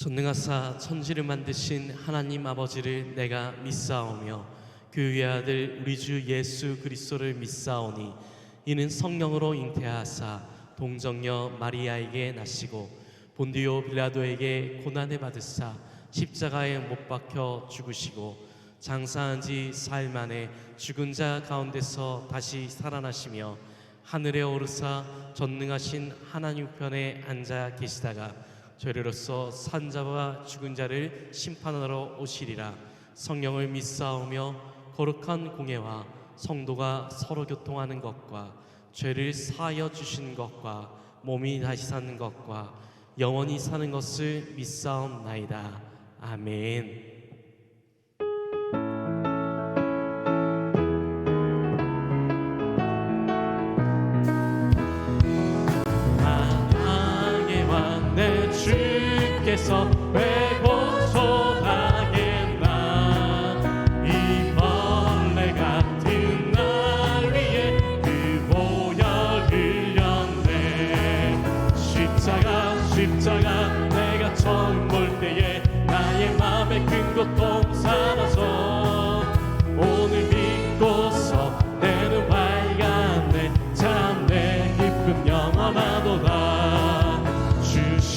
전능하사 천지를 만드신 하나님 아버지를 내가 믿사오며 그 외아들 우리 주 예수 그리스도를 믿사오니 이는 성령으로 잉태하사 동정녀 마리아에게 나시고 본디오 빌라도에게 고난을 받으사 십자가에 못 박혀 죽으시고 장사한 지 사흘 만에 죽은 자 가운데서 다시 살아나시며 하늘에 오르사 전능하신 하나님 우편에 앉아 계시다가 저희로서 산 자와 죽은 자를 심판하러 오시리라. 성령을 믿사오며 거룩한 공예와 성도가 서로 교통하는 것과 죄를 사하여 주신 것과 몸이 다시 사는 것과 영원히 사는 것을 믿사옵나이다. 아멘. 내 주께서 왜 고쳐하겠나. 이 벌레 같은 날 위해 그 보혈 흘렸네. 십자가 내가 처음 볼 때에 나의 맘에 큰 고통 사라져 오늘 믿고서 내는 밝았네. 참 내 기쁨 영원하도다.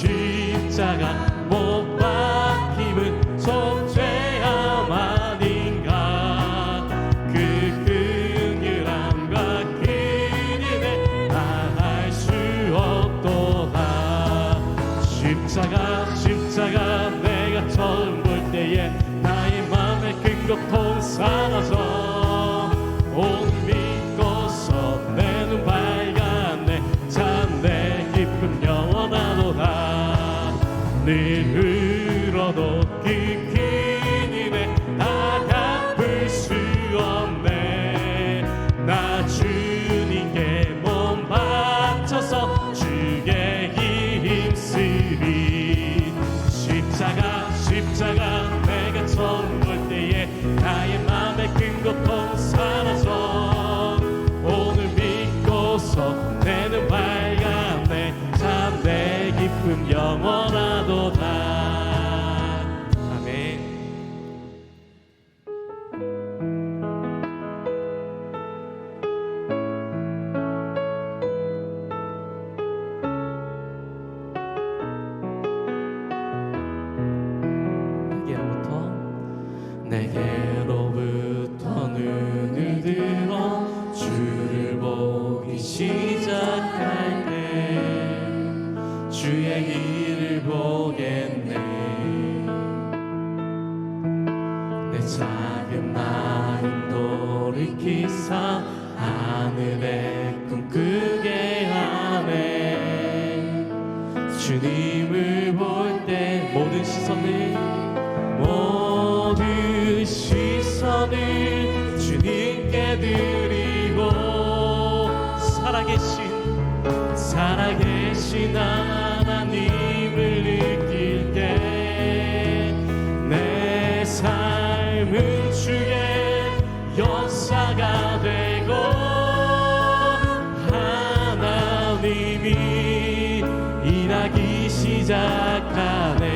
십자가 못 박힘은 속죄함 아닌가. 그 긍휼함과 그 은혜 다할 수 없도다. 십자가 내가 처음 볼 때에 나의 맘에 큰 고통 사라져 오늘 믿고서 내 눈 밝았네. 참 내 기쁨 영원하도다. 늘 울어도 그 큰 은혜 다 갚을 수 없네. 나 주님께 몸 바쳐서 주께 힘쓰리. 십자가 내가 처음 볼 때에 나의 맘에 큰 고통 사라져 오늘 믿고서 내 눈 밝았네. 참 내 기쁨 영원하도다. 아멘. 내게로부터 눈을 들어 주를 보기 시작할 때 주의 길을 보겠네. 내 작은 마음 돌이키사 하늘에 꿈꾸게 하네. 주님을 볼 때 모든 시선을 주님께 드리고 살아계신 하나님을 느낄 때 내 삶은 주의 역사가 되고 하나님이 일하기 시작하네.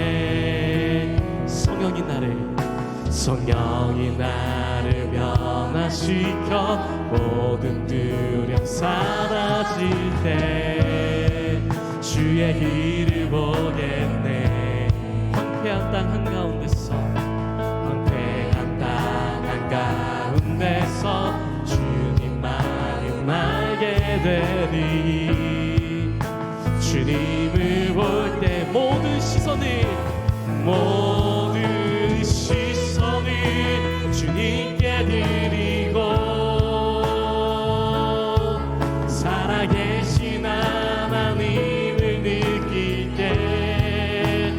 성령이 나를 변화시켜 모든 두려움 사라질 때 주의 길을 보겠네. 황폐한 땅 한가운데서 주님 마음 알게 되리. 주님을 볼 때 모든 시선을 주님께 드리고 살아계신 하나님을 느낄 때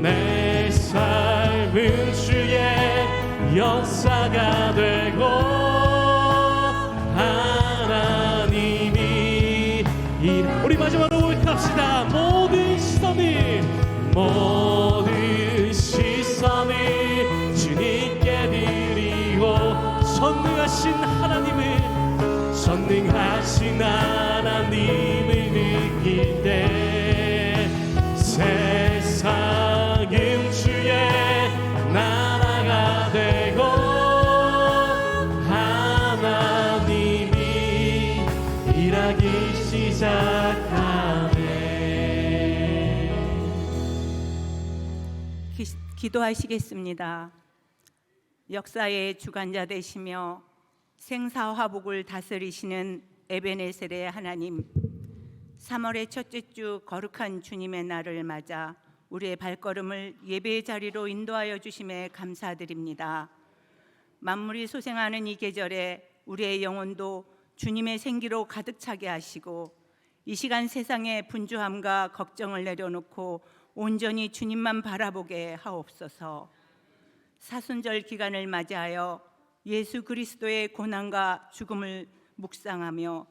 내 삶은 주의 역사가 되고 하나님이 우리 마지막으로 고백합시다. 모든 시선을 주님께 드리고 전능하신 하나님을 느낄 때 세상은 기도하시겠습니다. 역사의 주관자 되시며 생사화복을 다스리시는 에베네셀의 하나님, 3월의 첫째 주 거룩한 주님의 날을 맞아 우리의 발걸음을 예배의 자리로 인도하여 주심에 감사드립니다. 만물이 소생하는 이 계절에 우리의 영혼도 주님의 생기로 가득 차게 하시고, 이 시간 세상의 분주함과 걱정을 내려놓고 온전히 주님만 바라보게 하옵소서. 사순절 기간을 맞이하여 예수 그리스도의 고난과 죽음을 묵상하며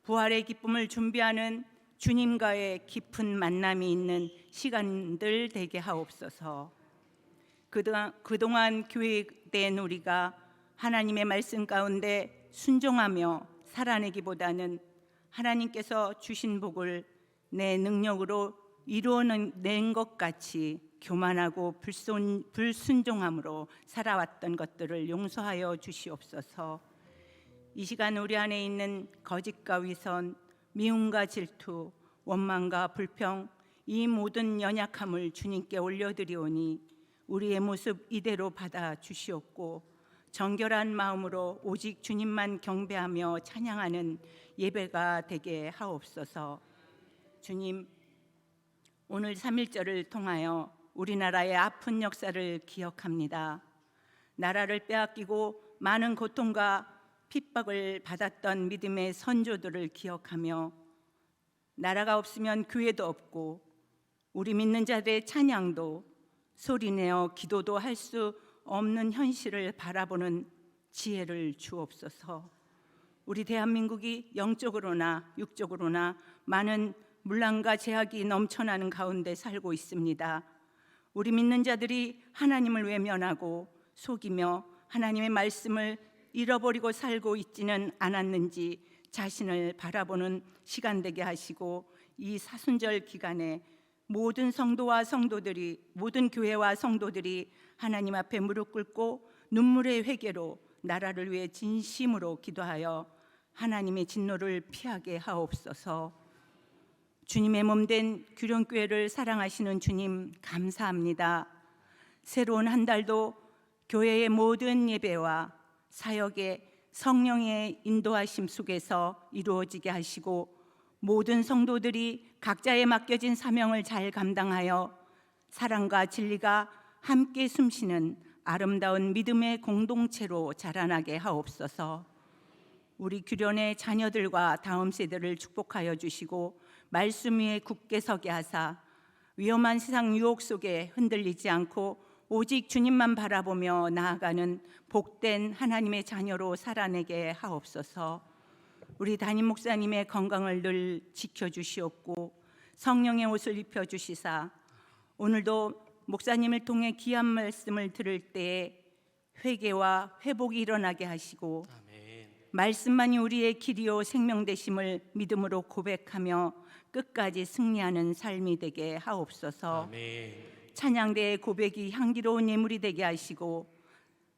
부활의 기쁨을 준비하는 주님과의 깊은 만남이 있는 시간들 되게 하옵소서. 그동안 교회된 우리가 하나님의 말씀 가운데 순종하며 살아내기보다는 하나님께서 주신 복을 내 능력으로 이루어낸 것 같이 교만하고 불순종함으로 살아왔던 것들을 용서하여 주시옵소서. 이 시간 우리 안에 있는 거짓과 위선, 미움과 질투, 원망과 불평, 이 모든 연약함을 주님께 올려드리오니 우리의 모습 이대로 받아 주시옵고, 정결한 마음으로 오직 주님만 경배하며 찬양하는 예배가 되게 하옵소서. 주님, 오늘 3.1절을 통하여 우리나라의 아픈 역사를 기억합니다. 나라를 빼앗기고 많은 고통과 핍박을 받았던 믿음의 선조들을 기억하며, 나라가 없으면 교회도 없고 우리 믿는 자들의 찬양도 소리내어 기도도 할 수 없는 현실을 바라보는 지혜를 주옵소서. 우리 대한민국이 영적으로나 육적으로나 많은 문란과 제약이 넘쳐나는 가운데 살고 있습니다. 우리 믿는 자들이 하나님을 외면하고 속이며 하나님의 말씀을 잃어버리고 살고 있지는 않았는지 자신을 바라보는 시간 되게 하시고, 이 사순절 기간에 모든 성도와 성도들이, 모든 교회와 성도들이 하나님 앞에 무릎 꿇고 눈물의 회개로 나라를 위해 진심으로 기도하여 하나님의 진노를 피하게 하옵소서. 주님의 몸된 규령교회를 사랑하시는 주님, 감사합니다. 새로운 한 달도 교회의 모든 예배와 사역의 성령의 인도하심 속에서 이루어지게 하시고, 모든 성도들이 각자의 맡겨진 사명을 잘 감당하여 사랑과 진리가 함께 숨쉬는 아름다운 믿음의 공동체로 자라나게 하옵소서. 우리 규련의 자녀들과 다음 세대를 축복하여 주시고, 말씀 위에 굳게 서게 하사 위험한 세상 유혹 속에 흔들리지 않고 오직 주님만 바라보며 나아가는 복된 하나님의 자녀로 살아내게 하옵소서. 우리 담임 목사님의 건강을 늘 지켜주시옵고 성령의 옷을 입혀주시사 오늘도 목사님을 통해 귀한 말씀을 들을 때에 회개와 회복이 일어나게 하시고, 아멘. 말씀만이 우리의 길이요 생명 되심을 믿음으로 고백하며 끝까지 승리하는 삶이 되게 하옵소서. 아멘. 찬양대의 고백이 향기로운 예물이 되게 하시고,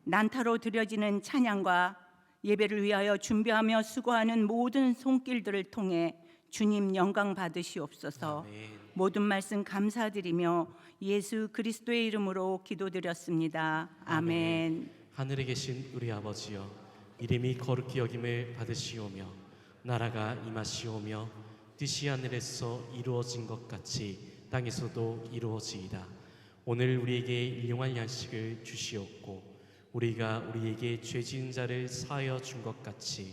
난타로 드려지는 찬양과 예배를 위하여 준비하며 수고하는 모든 손길들을 통해 주님 영광 받으시옵소서. 아멘. 모든 말씀 감사드리며 예수 그리스도의 이름으로 기도드렸습니다. 아멘. 하늘에 계신 우리 아버지여, 이름이 거룩히 여김을 받으시오며 나라가 임하시오며 뜻이 하늘에서 이루어진 것 같이 땅에서도 이루어지이다. 오늘 우리에게 일용할 양식을 주시옵고, 우리가 우리에게 죄 지은 자를 사하여 준 것 같이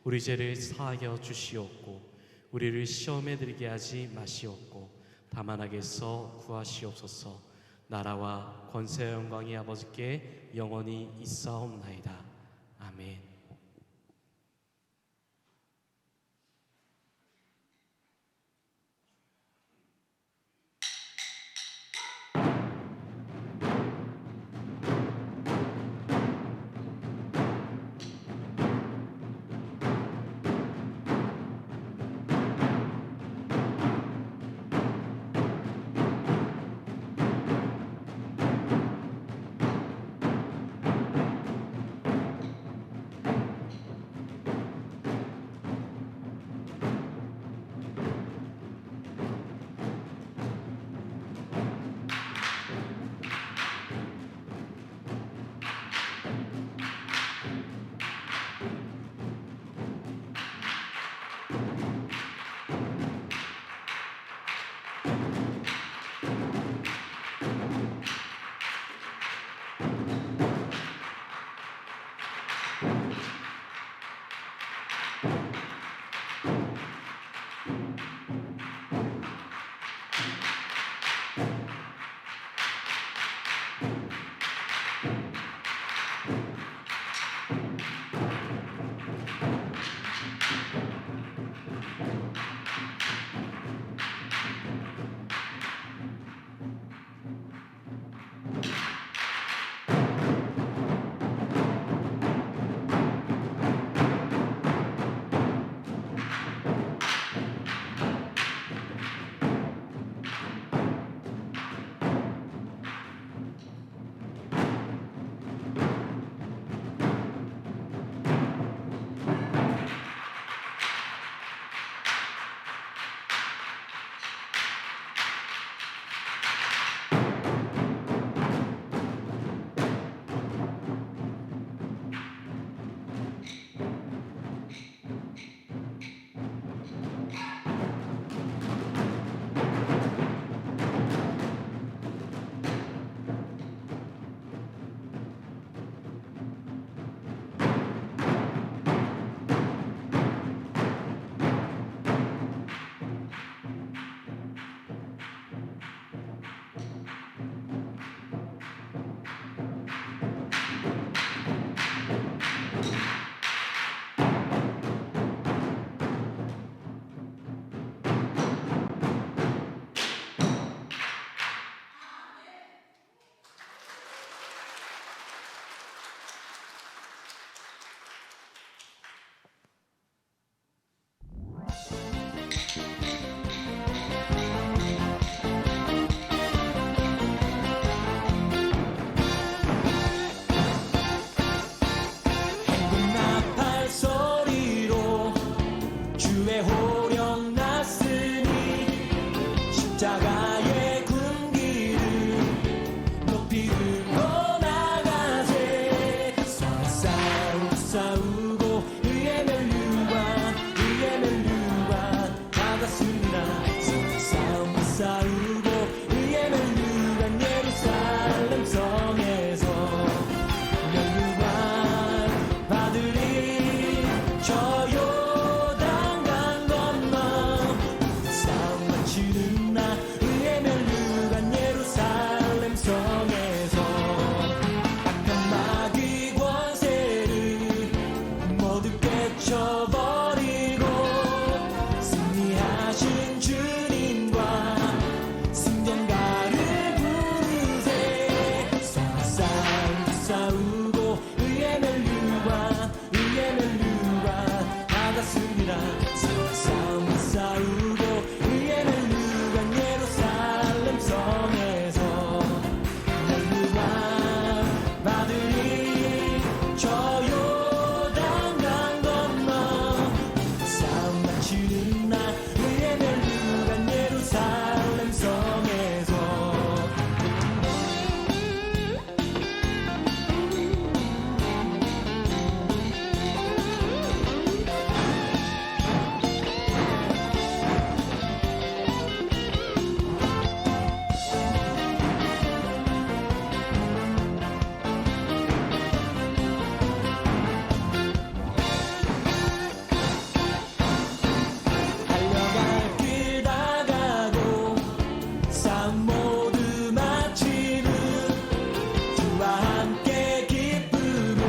우리 죄를 사하여 주시옵고, 우리를 시험에 들게 하지 마시옵고 다만 악에서 구하시옵소서. 나라와 권세와 영광이 아버지께 영원히 있사옵나이다. 아멘. 싸우고 의의 멸류관 받았습니다. 싸우고 의의 멸류관 예루살렘 성에서 멸류관 받으리. 저 요단강 건너 싸움 마치는 날 의의 멸류관 예루살렘 성에서 악한 마귀 권세를 모두 깨쳐버리고 승리하신 주님과 승전가를 부르세. 싸우고 의의 멸류관 받았습니다. 싸우고 의의 멸류관 예루살렘 성에서 멸류관 받으리. 저 요단강 건너 싸움 마치는 날 의의 멸류관 예루살렘 성에서 달려갈 길 다 가고 싸움 모두 마치는 주와 함께 기쁨을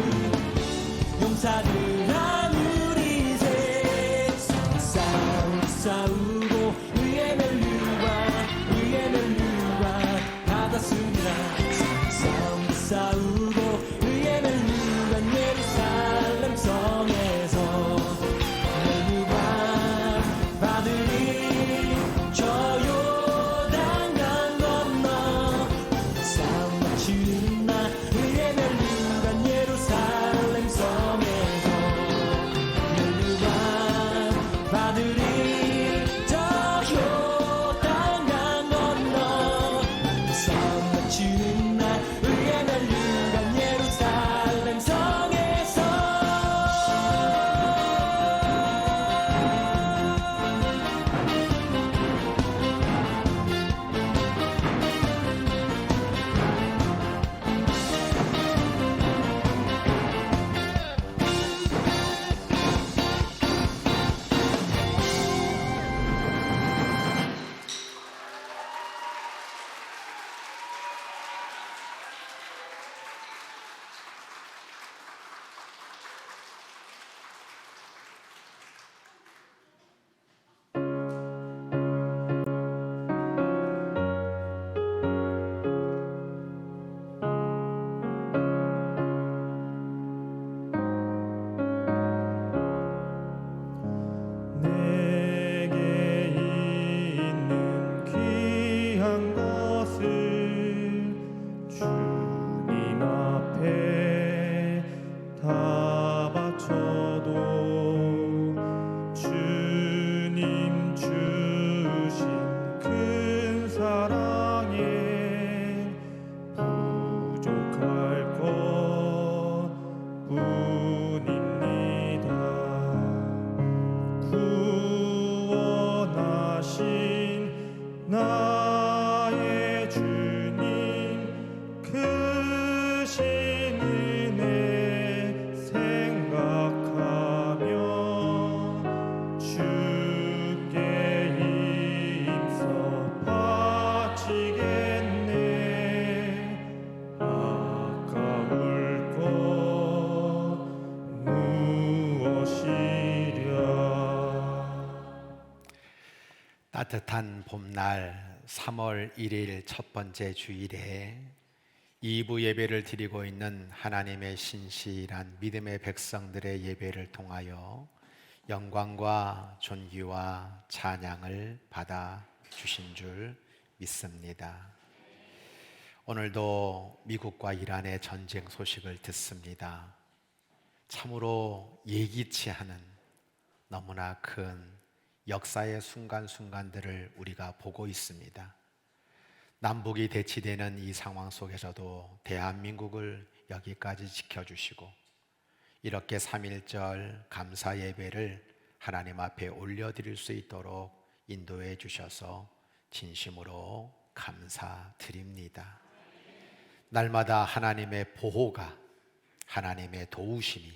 용사들 나누리세. 싸우고 의의 멸류관 받았습니다. 싸우고 의의 멸류관 예루살렘 성에서 멸류관 받으리. 저 요단강 건너 싸움 마치는 날 의의 멸류관 예루살렘 성에서 멸류관 받으리. 저 요단강 건너 싸움 마치는 날 의의 멸류관 예루살렘 성에서 내게 있는 귀한 것을 주님 앞에 다 바쳐도 주님 주신 큰 사랑에 부족할 것뿐입니다. 구원하신 나의 주님 크신 은혜 생각하며 주께 힘써 바치겠네. 아까울 것 무엇이랴. 따뜻한 봄날 3월 1일 첫 번째 주일에 2부 예배를 드리고 있는 하나님의 신실한 믿음의 백성들의 예배를 통하여 영광과 존귀와 찬양을 받아 주신 줄 믿습니다. 오늘도 미국과 이란의 전쟁 소식을 듣습니다. 참으로 예기치 않은 너무나 큰 역사의 순간순간들을 우리가 보고 있습니다. 남북이 대치되는 이 상황 속에서도 대한민국을 여기까지 지켜주시고 이렇게 3.1절 감사 예배를 하나님 앞에 올려드릴 수 있도록 인도해 주셔서 진심으로 감사드립니다. 날마다 하나님의 보호가, 하나님의 도우심이,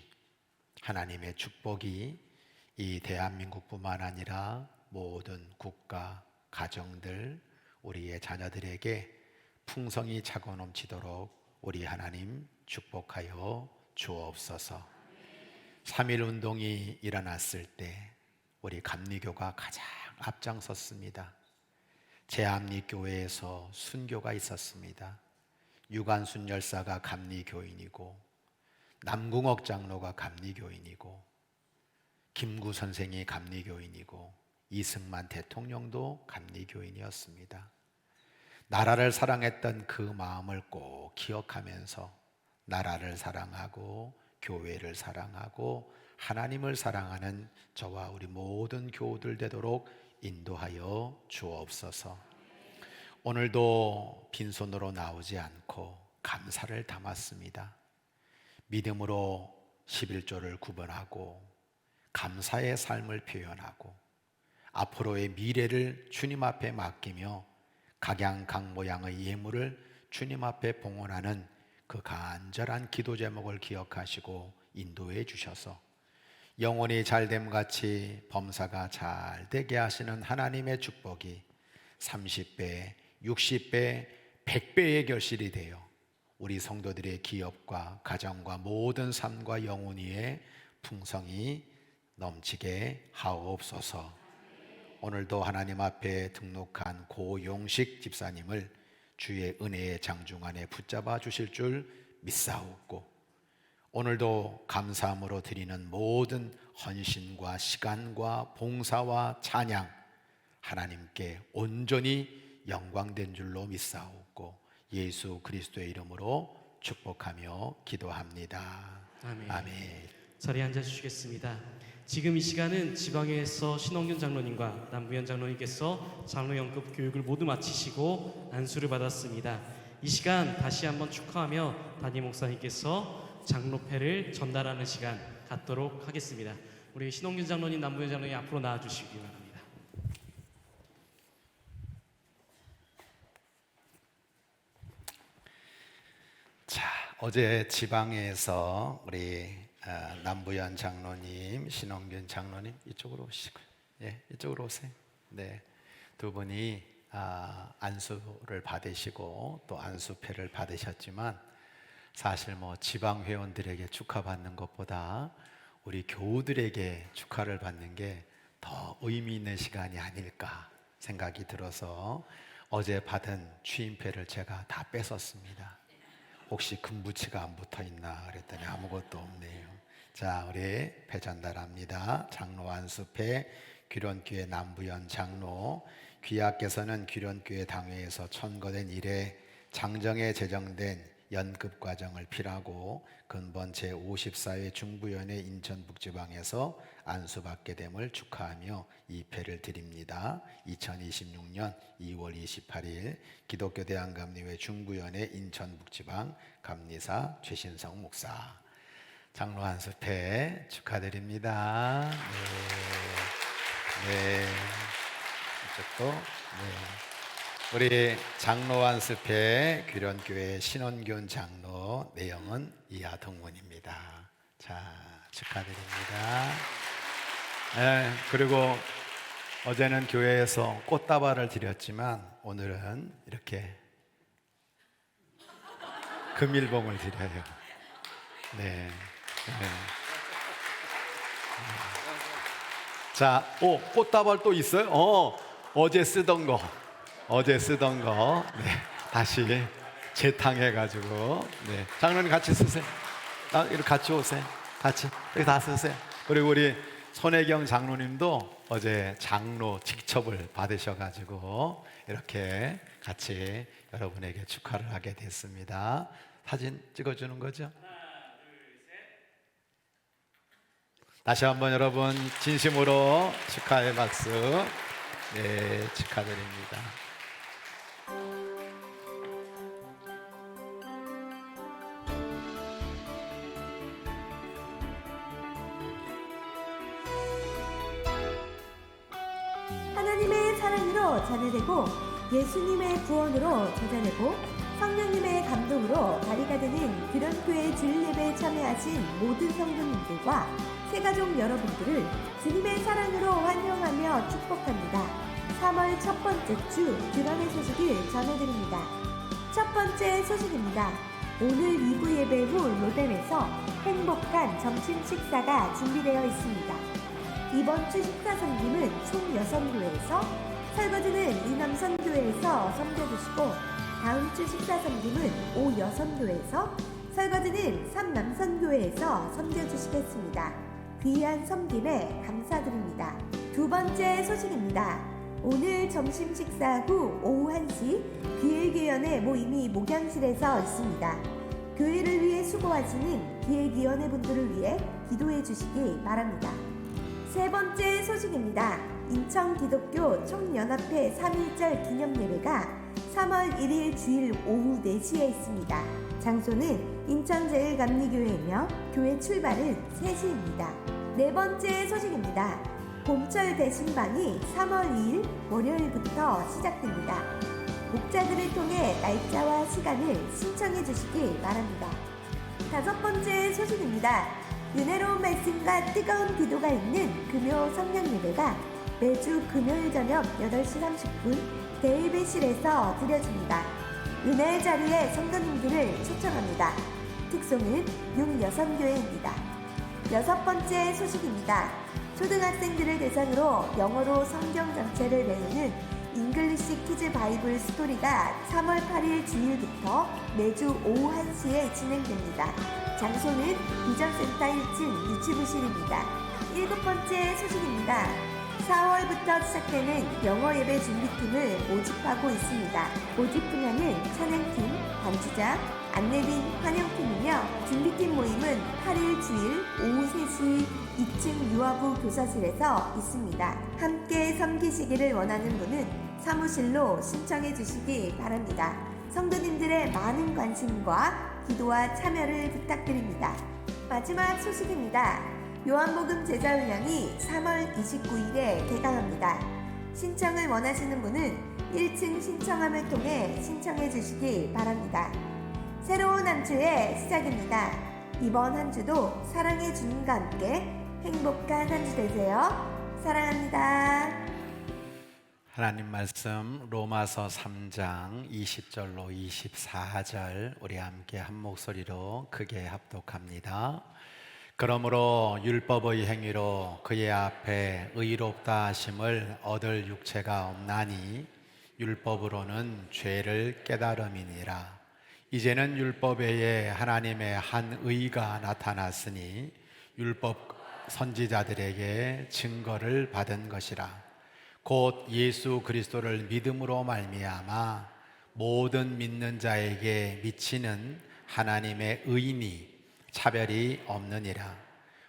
하나님의 축복이 이 대한민국뿐만 아니라 모든 국가, 가정들, 우리의 자녀들에게 풍성이 차고 넘치도록 우리 하나님 축복하여 주옵소서. 3.1 운동이 일어났을 때 우리 감리교가 가장 앞장섰습니다. 제암리교회에서 순교가 있었습니다. 유관순 열사가 감리교인이고, 남궁옥 장로가 감리교인이고, 김구 선생이 감리교인이고, 이승만 대통령도 감리교인이었습니다. 나라를 사랑했던 그 마음을 꼭 기억하면서 나라를 사랑하고 교회를 사랑하고 하나님을 사랑하는 저와 우리 모든 교우들 되도록 인도하여 주옵소서. 오늘도 빈손으로 나오지 않고 감사를 담았습니다. 믿음으로 11조를 구분하고 감사의 삶을 표현하고 앞으로의 미래를 주님 앞에 맡기며 각양각모양의 예물을 주님 앞에 봉헌하는 그 간절한 기도 제목을 기억하시고 인도해 주셔서 영혼이 잘됨같이 범사가 잘 되게 하시는 하나님의 축복이 30배, 60배, 100배의 결실이 되어 우리 성도들의 기업과 가정과 모든 삶과 영혼 위에 풍성이 넘치게 하옵소서. 오늘도 하나님 앞에 등록한 고용식 집사님을 주의 은혜의 장중 안에 붙잡아 주실 줄 믿사옵고, 오늘도 감사함으로 드리는 모든 헌신과 시간과 봉사와 찬양 하나님께 온전히 영광된 줄로 믿사옵고 예수 그리스도의 이름으로 축복하며 기도합니다. 아멘. 아멘. 자리에 앉아 주시겠습니다. 지금 이 시간은 지방에서 신홍균 장로님과 남부현 장로님께서 장로 연급 교육을 모두 마치시고 안수를 받았습니다. 이 시간 다시 한번 축하하며 담임 목사님께서 장로패를 전달하는 시간 갖도록 하겠습니다. 우리 신홍균 장로님, 남부현 장로님 앞으로 나와 주시기 바랍니다. 자, 어제 지방에서 우리 남부현 장로님, 신홍균 장로님 이쪽으로 오시고요. 예, 이쪽으로 오세요. 네, 두 분이 안수를 받으시고 또 안수패를 받으셨지만 사실 뭐 지방 회원들에게 축하받는 것보다 우리 교우들에게 축하를 받는 게 더 의미 있는 시간이 아닐까 생각이 들어서 어제 받은 취임패를 제가 다 뺏었습니다. 혹시 금부치가 안 붙어 있나 그랬더니 아무것도 없네요. 자, 우리 패 전달합니다. 장로 안수패 귀련교회 남부현 장로, 귀하께서는 귀련교회 당회에서 천거된 이래 장정에 제정된 연급 과정을 필하고 근본 제54회 중부위원회 인천북지방에서 안수받게 됨을 축하하며 이 패를 드립니다. 2026년 2월 28일 기독교 대한감리회 중부위원회 인천북지방 감리사 최신성 목사. 장로 안수패 축하드립니다. 네. 이쪽도 네. 우리 장로 안수패 귀련교회 신원균 장로, 내용은 이하 동문입니다. 자, 축하드립니다. 네, 그리고 어제는 교회에서 꽃다발을 드렸지만 오늘은 이렇게 금일봉을 드려요. 네. 자, 꽃다발 또 있어요? 어제 쓰던 거. 네, 다시 재탕해가지고. 네, 장로님 같이 쓰세요. 이렇게 같이 오세요. 같이 여기 다 쓰세요. 그리고 우리 손혜경 장로님도 어제 장로 직첩을 받으셔가지고 이렇게 같이 여러분에게 축하를 하게 됐습니다. 사진 찍어주는 거죠? 다시 한번 여러분 진심으로 축하의 박수. 네, 축하드립니다. 사랑으로 자녀되고 예수님의 구원으로 찾아내고 성령님의 감동으로 다리가 되는 그런 교회 주일 예배에 참여하신 모든 성도님들과 새가족 여러분들을 주님의 사랑으로 환영하며 축복합니다. 3월 첫 번째 주 드럼의 소식을 전해드립니다. 첫 번째 소식입니다. 오늘 2부 예배 후 로뎀에서 행복한 점심 식사가 준비되어 있습니다. 이번 주 식사 섬김은 총 6교회에서 설거지는 이남선교회에서 섬겨주시고 다음 주 식사 섬김은 오여선교회에서 설거지는 삼남선교회에서 섬겨주시겠습니다. 귀한 섬김에 감사드립니다. 두 번째 소식입니다. 오늘 점심 식사 후 오후 1시 기획위원회 모임이 목양실에서 있습니다. 교회를 위해 수고하시는 기획위원회 분들을 위해 기도해 주시기 바랍니다. 세 번째 소식입니다. 인천 기독교 총연합회 3.1절 기념예배가 3월 1일 주일 오후 4시에 있습니다. 장소는 인천제일감리교회이며 교회 출발은 3시입니다. 네 번째 소식입니다. 봄철 대신방이 3월 2일 월요일부터 시작됩니다. 목자들을 통해 날짜와 시간을 신청해 주시기 바랍니다. 다섯 번째 소식입니다. 은혜로운 말씀과 뜨거운 기도가 있는 금요 성령 예배가 매주 금요일 저녁 8시 30분 대예배실에서 드려집니다. 은혜의 자리에 성도님들을 초청합니다. 특송은 육여선교회입니다. 여섯 번째 소식입니다. 초등학생들을 대상으로 영어로 성경 전체를 배우는 잉글리시 키즈 바이블 스토리가 3월 8일 주일부터 매주 오후 1시에 진행됩니다. 장소는 비전센터 1층 유치부실입니다. 일곱 번째 소식입니다. 4월부터 시작되는 영어 예배 준비팀을 모집하고 있습니다. 모집 분야는 찬양팀, 반주자, 안내빈 환영팀이며 준비팀 모임은 8일 주일 오후 3시 2층 유아부 교사실에서 있습니다. 함께 섬기시기를 원하는 분은 사무실로 신청해 주시기 바랍니다. 성도님들의 많은 관심과 기도와 참여를 부탁드립니다. 마지막 소식입니다. 요한복음 제자훈련이 3월 29일에 개강합니다. 신청을 원하시는 분은 1층 신청함을 통해 신청해 주시기 바랍니다. 새로운 한 주의 시작입니다. 이번 한 주도 사랑의 주님과 함께 행복한 한 주 되세요. 사랑합니다. 하나님 말씀 로마서 3장 20절로 24절 우리 함께 한 목소리로 크게 합독합니다. 그러므로 율법의 행위로 그의 앞에 의롭다 하심을 얻을 육체가 없나니 율법으로는 죄를 깨달음이니라. 이제는 율법 외에 하나님의 한 의가 나타났으니 율법 선지자들에게 증거를 받은 것이라. 곧 예수 그리스도를 믿음으로 말미암아 모든 믿는 자에게 미치는 하나님의 의니 차별이 없느니라.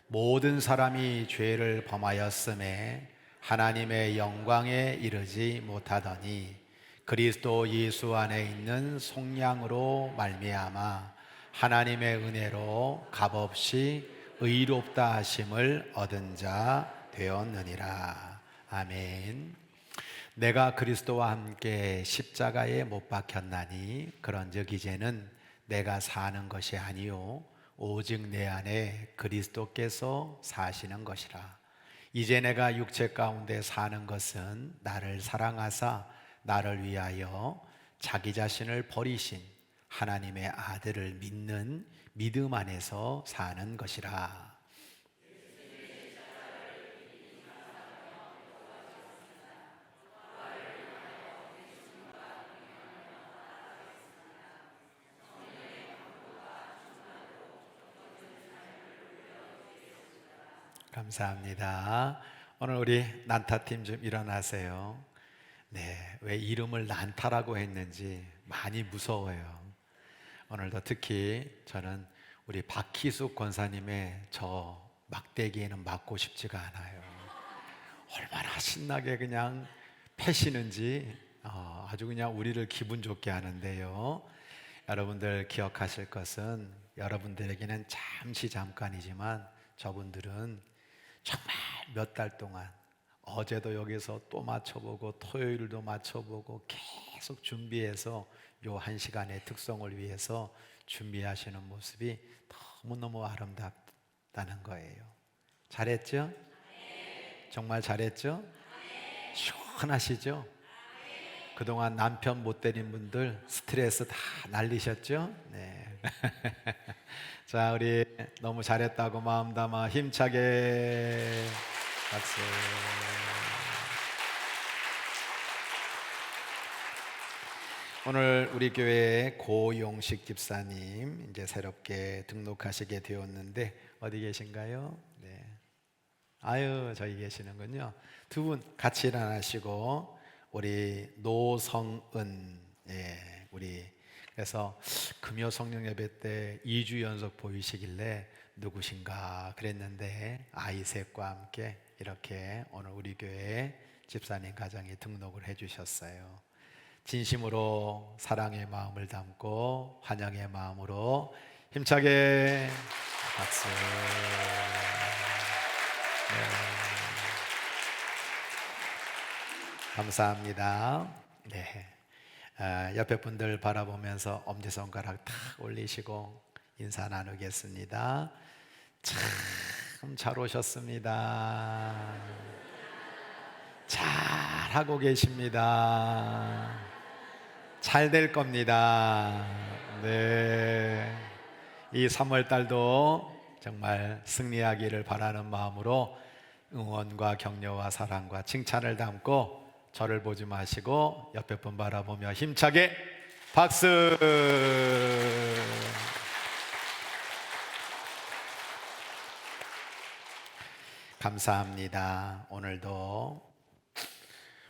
모든 사람이 죄를 범하였음에 하나님의 영광에 이르지 못하더니 그리스도 예수 안에 있는 속량으로 말미암아 하나님의 은혜로 값없이 의롭다 하심을 얻은 자 되었느니라. 아멘. 내가 그리스도와 함께 십자가에 못 박혔나니 그런즉 이제는 내가 사는 것이 아니요 오직 내 안에 그리스도께서 사시는 것이라. 이제 내가 육체 가운데 사는 것은 나를 사랑하사 나를 위하여 자기 자신을 버리신 하나님의 아들을 믿는 믿음 안에서 사는 것이라. 감사합니다. 오늘 우리 난타팀 좀 일어나세요. 네, 왜 이름을 난타라고 했는지 많이 무서워요. 오늘도 특히 저는 우리 박희숙 권사님의 저 막대기에는 맞고 싶지가 않아요. 얼마나 신나게 그냥 패시는지 아주 그냥 우리를 기분 좋게 하는데요. 여러분들 기억하실 것은 여러분들에게는 잠깐이지만 저분들은 정말 몇 달 동안 어제도 여기서 또 맞춰보고 토요일도 맞춰보고 계속 준비해서 요 1시간의 특성을 위해서 준비하시는 모습이 너무너무 아름답다는 거예요. 잘했죠? 정말 잘했죠? 시원하시죠? 그동안 남편 못 때린 분들 스트레스 다 날리셨죠? 네. 자, 우리 너무 잘했다고 마음 담아 힘차게 박수. 오늘 우리 교회에 고용식 집사님 이제 새롭게 등록하시게 되었는데 어디 계신가요? 네. 아유, 저기 계시는군요. 두 분 같이 일어나시고 우리 노성은, 예, 우리 그래서 금요 성령 예배 때 2주 연속 보이시길래 누구신가 그랬는데 아이셋과 함께 이렇게 오늘 우리 교회 집사님 가정에 등록을 해주셨어요. 진심으로 사랑의 마음을 담고 환영의 마음으로 힘차게 박수. 네. 감사합니다. 네. 옆에 분들 바라보면서 엄지손가락 탁 올리시고 인사 나누겠습니다. 참 잘 오셨습니다. 잘 하고 계십니다. 잘 될 겁니다. 네. 이 3월 달도 정말 승리하기를 바라는 마음으로 응원과 격려와 사랑과 칭찬을 담고 저를 보지 마시고 옆에 분 바라보며 힘차게 박수. 감사합니다. 오늘도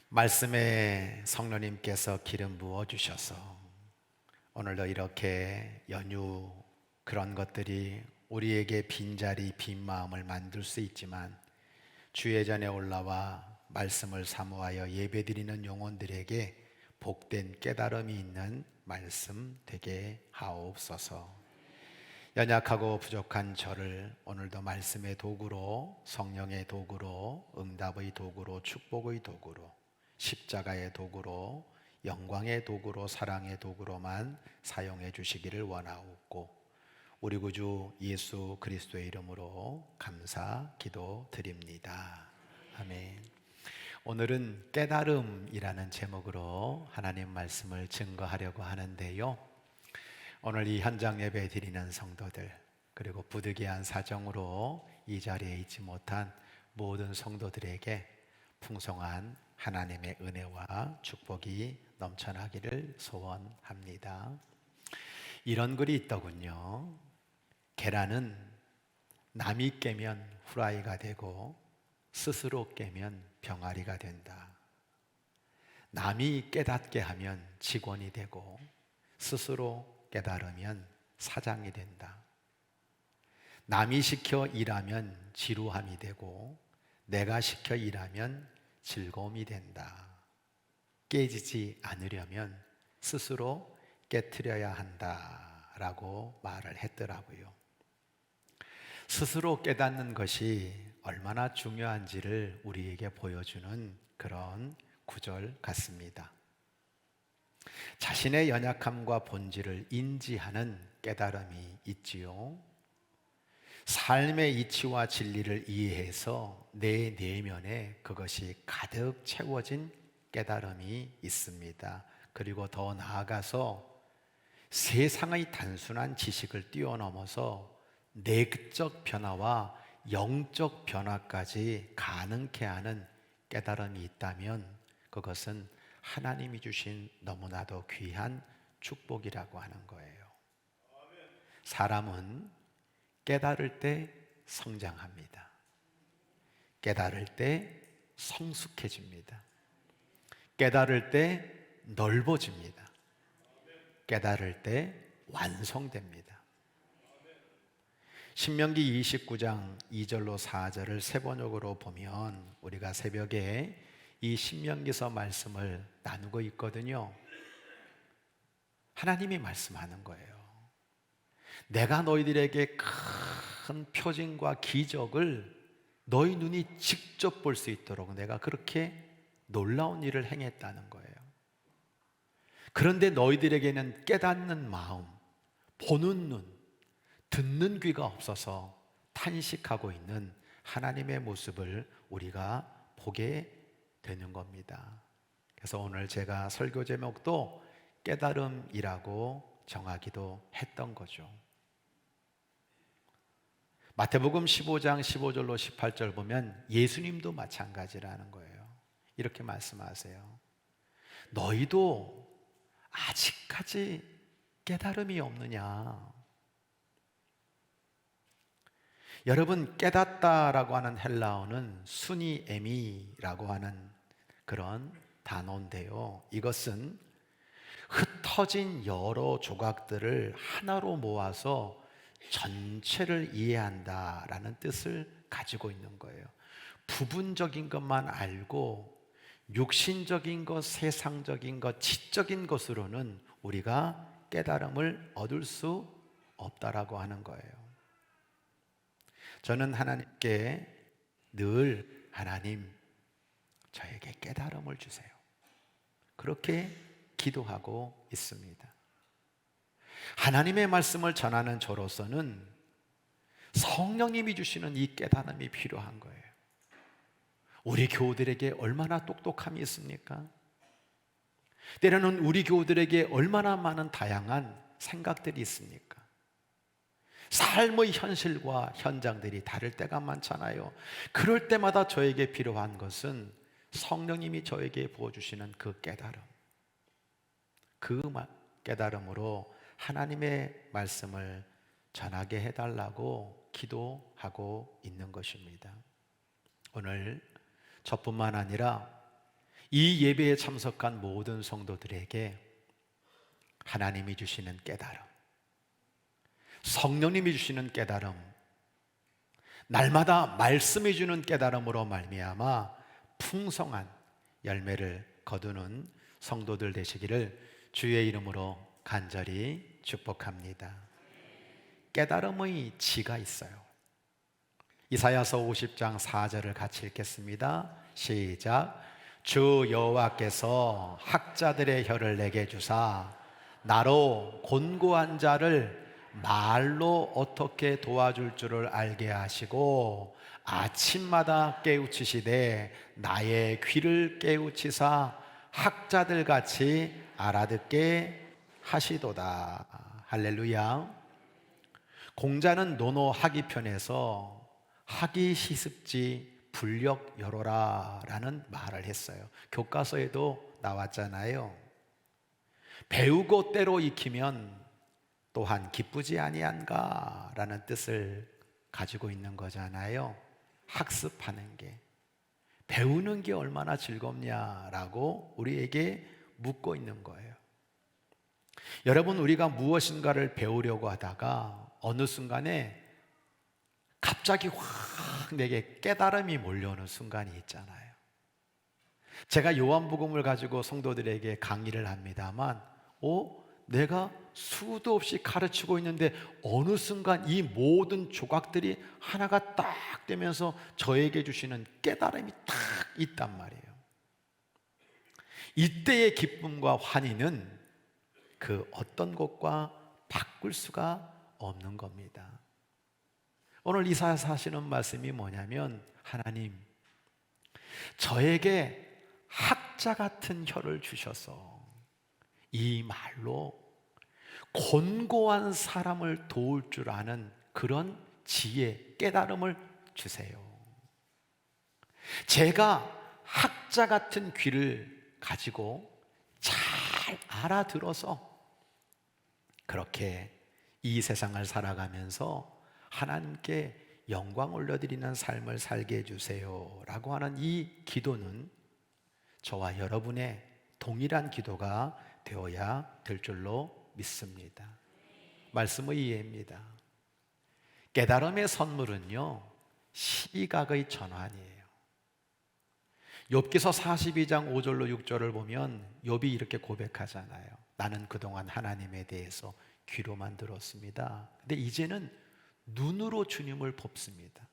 말씀에 성령님께서 기름 부어 주셔서 오늘도 이렇게 연휴 그런 것들이 우리에게 빈자리 빈 마음을 만들 수 있지만 주의 전에 올라와 말씀을 사모하여 예배드리는 영혼들에게 복된 깨달음이 있는 말씀 되게 하옵소서. 연약하고 부족한 저를 오늘도 말씀의 도구로, 성령의 도구로, 응답의 도구로, 축복의 도구로, 십자가의 도구로, 영광의 도구로, 사랑의 도구로만 사용해 주시기를 원하옵고 우리 구주 예수 그리스도의 이름으로 감사 기도드립니다. 아멘. 오늘은 깨달음이라는 제목으로 하나님 말씀을 증거하려고 하는데요. 오늘 이 현장 예배 드리는 성도들 그리고 부득이한 사정으로 이 자리에 있지 못한 모든 성도들에게 풍성한 하나님의 은혜와 축복이 넘쳐나기를 소원합니다. 이런 글이 있더군요. 계란은 남이 깨면 후라이가 되고 스스로 깨면 병아리가 된다. 남이 깨닫게 하면 직원이 되고 스스로 깨달으면 사장이 된다. 남이 시켜 일하면 지루함이 되고 내가 시켜 일하면 즐거움이 된다. 깨지지 않으려면 스스로 깨트려야 한다라고 말을 했더라고요. 스스로 깨닫는 것이 얼마나 중요한지를 우리에게 보여주는 그런 구절 같습니다. 자신의 연약함과 본질을 인지하는 깨달음이 있지요. 삶의 이치와 진리를 이해해서 내 내면에 그것이 가득 채워진 깨달음이 있습니다. 그리고 더 나아가서 세상의 단순한 지식을 뛰어넘어서 내적 변화와 영적 변화까지 가능케 하는 깨달음이 있다면 그것은 하나님이 주신 너무나도 귀한 축복이라고 하는 거예요. 사람은 깨달을 때 성장합니다. 깨달을 때 성숙해집니다. 깨달을 때 넓어집니다. 깨달을 때 완성됩니다. 신명기 29장 2절로 4절을 세 번역으로 보면 우리가 새벽에 이 신명기서 말씀을 나누고 있거든요. 하나님이 말씀하는 거예요. 내가 너희들에게 큰 표징과 기적을 너희 눈이 직접 볼 수 있도록 내가 그렇게 놀라운 일을 행했다는 거예요. 그런데 너희들에게는 깨닫는 마음, 보는 눈, 듣는 귀가 없어서 탄식하고 있는 하나님의 모습을 우리가 보게 되는 겁니다. 그래서 오늘 제가 설교 제목도 깨달음이라고 정하기도 했던 거죠. 마태복음 15장 15절로 18절 보면 예수님도 마찬가지라는 거예요. 이렇게 말씀하세요. 너희도 아직까지 깨달음이 없느냐? 여러분, 깨닫다라고 하는 헬라어는 수니에미라고 하는 그런 단어인데요. 이것은 흩어진 여러 조각들을 하나로 모아서 전체를 이해한다라는 뜻을 가지고 있는 거예요. 부분적인 것만 알고 육신적인 것, 세상적인 것, 지적인 것으로는 우리가 깨달음을 얻을 수 없다라고 하는 거예요. 저는 하나님께 늘 하나님, 저에게 깨달음을 주세요. 그렇게 기도하고 있습니다. 하나님의 말씀을 전하는 저로서는 성령님이 주시는 이 깨달음이 필요한 거예요. 우리 교우들에게 얼마나 똑똑함이 있습니까? 때로는 우리 교우들에게 얼마나 많은 다양한 생각들이 있습니까? 삶의 현실과 현장들이 다를 때가 많잖아요. 그럴 때마다 저에게 필요한 것은 성령님이 저에게 부어주시는 그 깨달음, 그 깨달음으로 하나님의 말씀을 전하게 해달라고 기도하고 있는 것입니다. 오늘 저뿐만 아니라 이 예배에 참석한 모든 성도들에게 하나님이 주시는 깨달음, 성령님이 주시는 깨달음, 날마다 말씀해 주는 깨달음으로 말미암아 풍성한 열매를 거두는 성도들 되시기를 주의 이름으로 간절히 축복합니다. 깨달음의 지가 있어요. 이사야서 50장 4절을 같이 읽겠습니다. 시작. 주 여호와께서 학자들의 혀를 내게 주사 나로 곤고한 자를 말로 어떻게 도와줄 줄을 알게 하시고 아침마다 깨우치시되 나의 귀를 깨우치사 학자들 같이 알아듣게 하시도다. 할렐루야. 공자는 논어하기 편에서 하기 시습지 불력 여로라 라는 말을 했어요. 교과서에도 나왔잖아요. 배우고 때로 익히면 또한 기쁘지 아니한가 라는 뜻을 가지고 있는 거잖아요. 학습하는 게, 배우는 게 얼마나 즐겁냐라고 우리에게 묻고 있는 거예요. 여러분, 우리가 무엇인가를 배우려고 하다가 어느 순간에 갑자기 확 내게 깨달음이 몰려오는 순간이 있잖아요. 제가 요한복음을 가지고 성도들에게 강의를 합니다만 내가 수도 없이 가르치고 있는데 어느 순간 이 모든 조각들이 하나가 딱 되면서 저에게 주시는 깨달음이 딱 있단 말이에요. 이때의 기쁨과 환희는 그 어떤 것과 바꿀 수가 없는 겁니다. 오늘 이사야서 하시는 말씀이 뭐냐면, 하나님, 저에게 학자 같은 혀를 주셔서 이 말로 곤고한 사람을 도울 줄 아는 그런 지혜, 깨달음을 주세요. 제가 학자 같은 귀를 가지고 잘 알아들어서 그렇게 이 세상을 살아가면서 하나님께 영광 올려드리는 삶을 살게 해주세요 라고 하는 이 기도는 저와 여러분의 동일한 기도가 되어야 될 줄로 믿습니다. 말씀의 이해입니다. 깨달음의 선물은요, 시각의 전환이에요. 욥기서 42장 5절로 6절을 보면 욥이 이렇게 고백하잖아요. 나는 그동안 하나님에 대해서 귀로만 들었습니다. 근데 이제는 눈으로 주님을 봅습니다.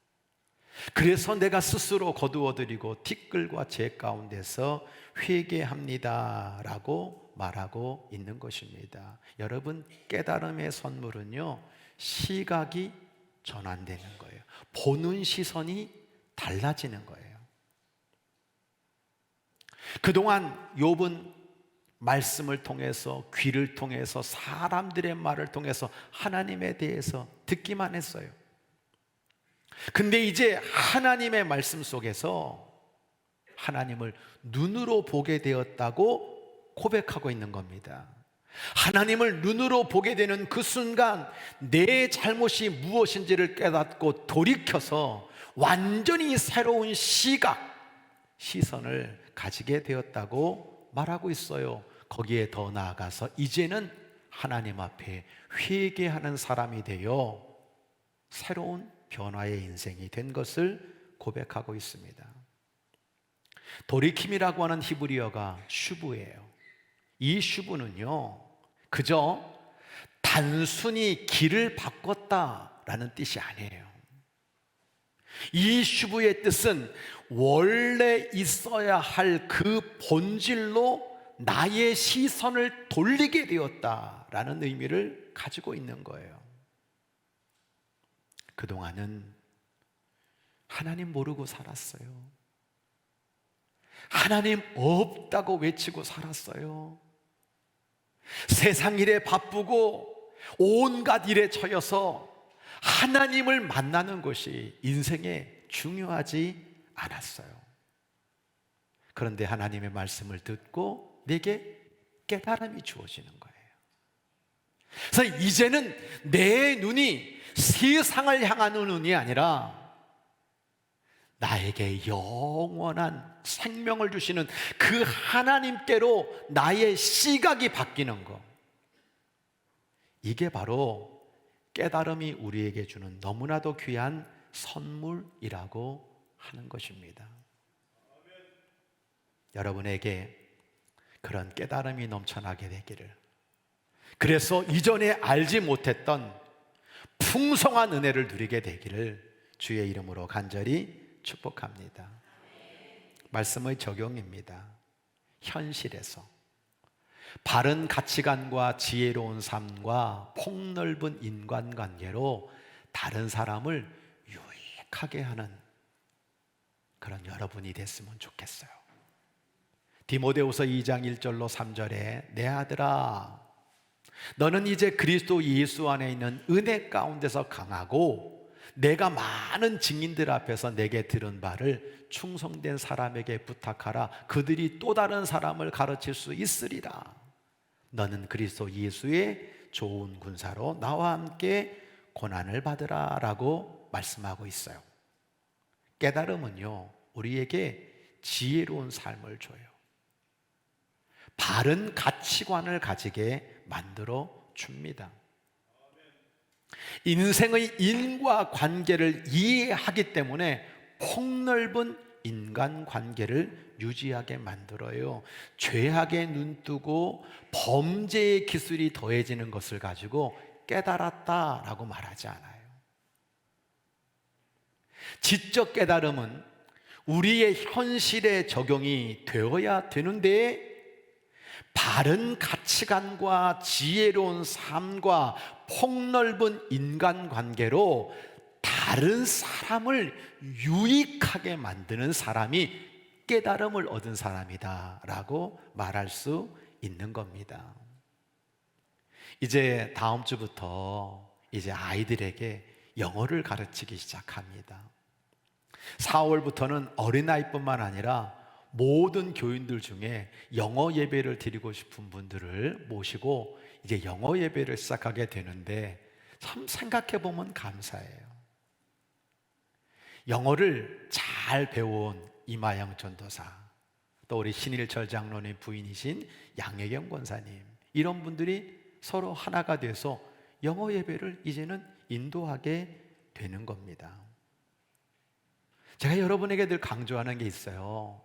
그래서 내가 스스로 거두어드리고 티끌과 재 가운데서 회개합니다 라고 말하고 있는 것입니다. 여러분, 깨달음의 선물은요, 시각이 전환되는 거예요. 보는 시선이 달라지는 거예요. 그동안 욥은 말씀을 통해서, 귀를 통해서, 사람들의 말을 통해서 하나님에 대해서 듣기만 했어요. 근데 이제 하나님의 말씀 속에서 하나님을 눈으로 보게 되었다고 고백하고 있는 겁니다. 하나님을 눈으로 보게 되는 그 순간 내 잘못이 무엇인지를 깨닫고 돌이켜서 완전히 새로운 시각, 시선을 가지게 되었다고 말하고 있어요. 거기에 더 나아가서 이제는 하나님 앞에 회개하는 사람이 되어 새로운 변화의 인생이 된 것을 고백하고 있습니다. 돌이킴이라고 하는 히브리어가 슈브예요. 이 슈브는요, 그저 단순히 길을 바꿨다라는 뜻이 아니에요. 이 슈브의 뜻은 원래 있어야 할 그 본질로 나의 시선을 돌리게 되었다라는 의미를 가지고 있는 거예요. 그동안은 하나님 모르고 살았어요. 하나님 없다고 외치고 살았어요. 세상 일에 바쁘고 온갖 일에 처여서 하나님을 만나는 것이 인생에 중요하지 않았어요. 그런데 하나님의 말씀을 듣고 내게 깨달음이 주어지는 거예요. 그래서 이제는 내 눈이 세상을 향하는 눈이 아니라 나에게 영원한 생명을 주시는 그 하나님께로 나의 시각이 바뀌는 것, 이게 바로 깨달음이 우리에게 주는 너무나도 귀한 선물이라고 하는 것입니다. 여러분에게 그런 깨달음이 넘쳐나게 되기를, 그래서 이전에 알지 못했던 풍성한 은혜를 누리게 되기를 주의 이름으로 간절히 축복합니다. 말씀의 적용입니다. 현실에서 바른 가치관과 지혜로운 삶과 폭넓은 인간관계로 다른 사람을 유익하게 하는 그런 여러분이 됐으면 좋겠어요. 디모데후서 2장 1절로 3절에 내 아들아, 너는 이제 그리스도 예수 안에 있는 은혜 가운데서 강하고 내가 많은 증인들 앞에서 내게 들은 바를 충성된 사람에게 부탁하라. 그들이 또 다른 사람을 가르칠 수 있으리라. 너는 그리스도 예수의 좋은 군사로 나와 함께 고난을 받으라 라고 말씀하고 있어요. 깨달음은요, 우리에게 지혜로운 삶을 줘요. 바른 가치관을 가지게 만들어 줍니다. 인생의 인과관계를 이해하기 때문에 폭넓은 인간관계를 유지하게 만들어요. 죄악에 눈뜨고 범죄의 기술이 더해지는 것을 가지고 깨달았다라고 말하지 않아요. 지적 깨달음은 우리의 현실에 적용이 되어야 되는데, 바른 가치관과 지혜로운 삶과 폭넓은 인간관계로 다른 사람을 유익하게 만드는 사람이 깨달음을 얻은 사람이다 라고 말할 수 있는 겁니다. 이제 다음 주부터 이제 아이들에게 영어를 가르치기 시작합니다. 4월부터는 어린아이뿐만 아니라 모든 교인들 중에 영어 예배를 드리고 싶은 분들을 모시고 이제 영어 예배를 시작하게 되는데, 참 생각해 보면 감사해요. 영어를 잘 배워온 이마영 전도사, 또 우리 신일철 장로님 부인이신 양혜경 권사님, 이런 분들이 서로 하나가 돼서 영어 예배를 이제는 인도하게 되는 겁니다. 제가 여러분에게 늘 강조하는 게 있어요.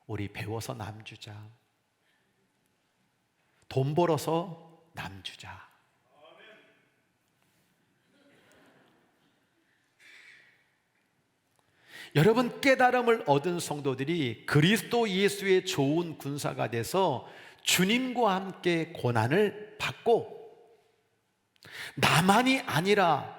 우리 배워서 남주자, 돈 벌어서 남주자. 여러분, 깨달음을 얻은 성도들이 그리스도 예수의 좋은 군사가 돼서 주님과 함께 고난을 받고 나만이 아니라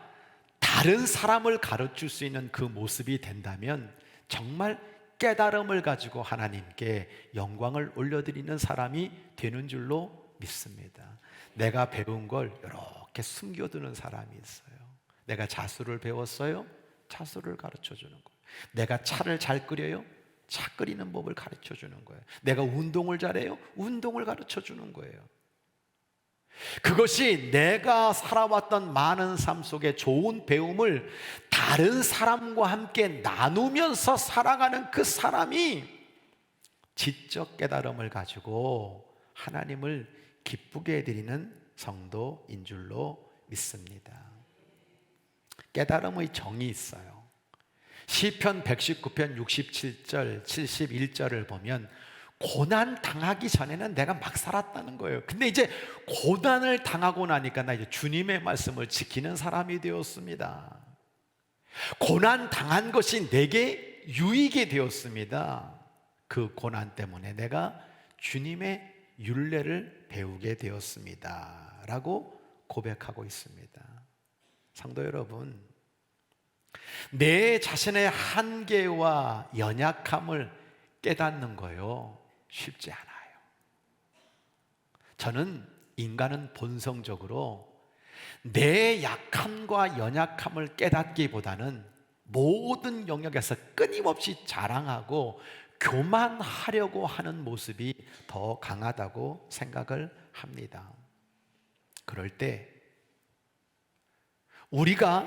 다른 사람을 가르칠 수 있는 그 모습이 된다면 정말 깨달음을 가지고 하나님께 영광을 올려드리는 사람이 되는 줄로 믿습니다. 내가 배운 걸 이렇게 숨겨두는 사람이 있어요. 내가 자수를 배웠어요? 자수를 가르쳐주는 거예요. 내가 차를 잘 끓여요? 차 끓이는 법을 가르쳐주는 거예요. 내가 운동을 잘해요? 운동을 가르쳐주는 거예요. 그것이 내가 살아왔던 많은 삶 속에 좋은 배움을 다른 사람과 함께 나누면서 살아가는 그 사람이 지적 깨달음을 가지고 하나님을 기쁘게 해드리는 성도인 줄로 믿습니다. 깨달음의 정이 있어요. 시편 119편 67절 71절을 보면 고난 당하기 전에는 내가 막 살았다는 거예요. 근데 이제 고난을 당하고 나니까 나 이제 주님의 말씀을 지키는 사람이 되었습니다. 고난 당한 것이 내게 유익이 되었습니다. 그 고난 때문에 내가 주님의 율례를 배우게 되었습니다 라고 고백하고 있습니다. 성도 여러분, 내 자신의 한계와 연약함을 깨닫는 거요 쉽지 않아요. 저는 인간은 본성적으로 내 약함과 연약함을 깨닫기보다는 모든 영역에서 끊임없이 자랑하고 교만하려고 하는 모습이 더 강하다고 생각을 합니다. 그럴 때 우리가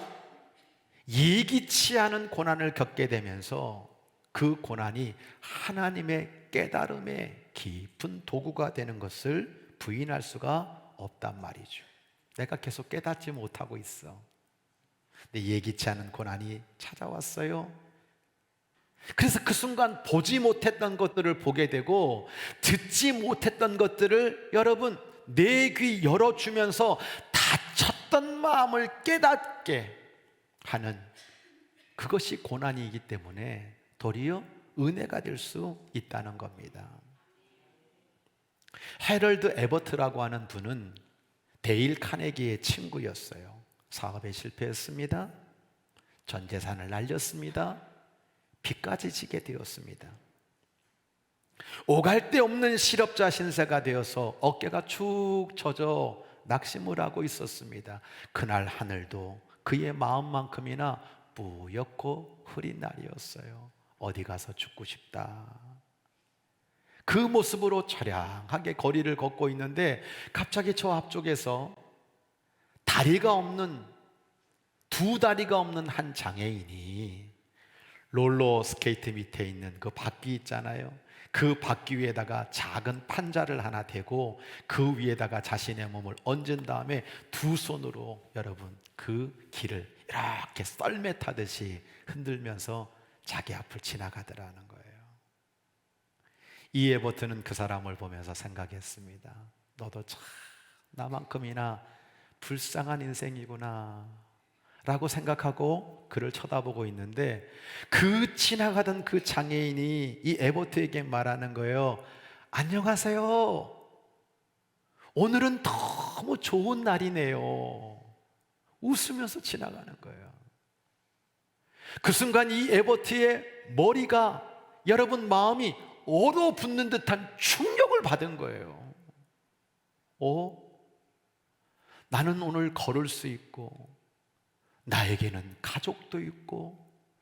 예기치 않은 고난을 겪게 되면서 그 고난이 하나님의 깨달음의 깊은 도구가 되는 것을 부인할 수가 없단 말이죠. 내가 계속 깨닫지 못하고 있어. 근데 예기치 않은 고난이 찾아왔어요. 그래서 그 순간 보지 못했던 것들을 보게 되고 듣지 못했던 것들을 여러분 내 귀 열어주면서 다쳤던 마음을 깨닫게 하는 그것이 고난이기 때문에 도리어 은혜가 될 수 있다는 겁니다. 해럴드 에버트라고 하는 분은 데일 카네기의 친구였어요. 사업에 실패했습니다. 전 재산을 날렸습니다. 빚까지 지게 되었습니다. 오갈 데 없는 실업자 신세가 되어서 어깨가 축 처져 낙심을 하고 있었습니다. 그날 하늘도 그의 마음만큼이나 뿌옇고 흐린 날이었어요. 어디 가서 죽고 싶다. 그 모습으로 처량하게 거리를 걷고 있는데 갑자기 저 앞쪽에서 다리가 없는 두 다리가 없는 한 장애인이 롤러 스케이트 밑에 있는 그 바퀴 있잖아요. 그 바퀴 위에다가 작은 판자를 하나 대고 그 위에다가 자신의 몸을 얹은 다음에 두 손으로 여러분 그 길을 이렇게 썰매 타듯이 흔들면서 자기 앞을 지나가더라는 거예요. 이 에버트는 그 사람을 보면서 생각했습니다. 너도 참 나만큼이나 불쌍한 인생이구나 라고 생각하고 그를 쳐다보고 있는데 그 지나가던 그 장애인이 이 에버트에게 말하는 거예요. 안녕하세요. 오늘은 너무 좋은 날이네요. 웃으면서 지나가는 거예요. 그 순간 이 에버트의 머리가 여러분 마음이 얼어붙는 듯한 충격을 받은 거예요. 나는 오늘 걸을 수 있고 나에게는 가족도 있고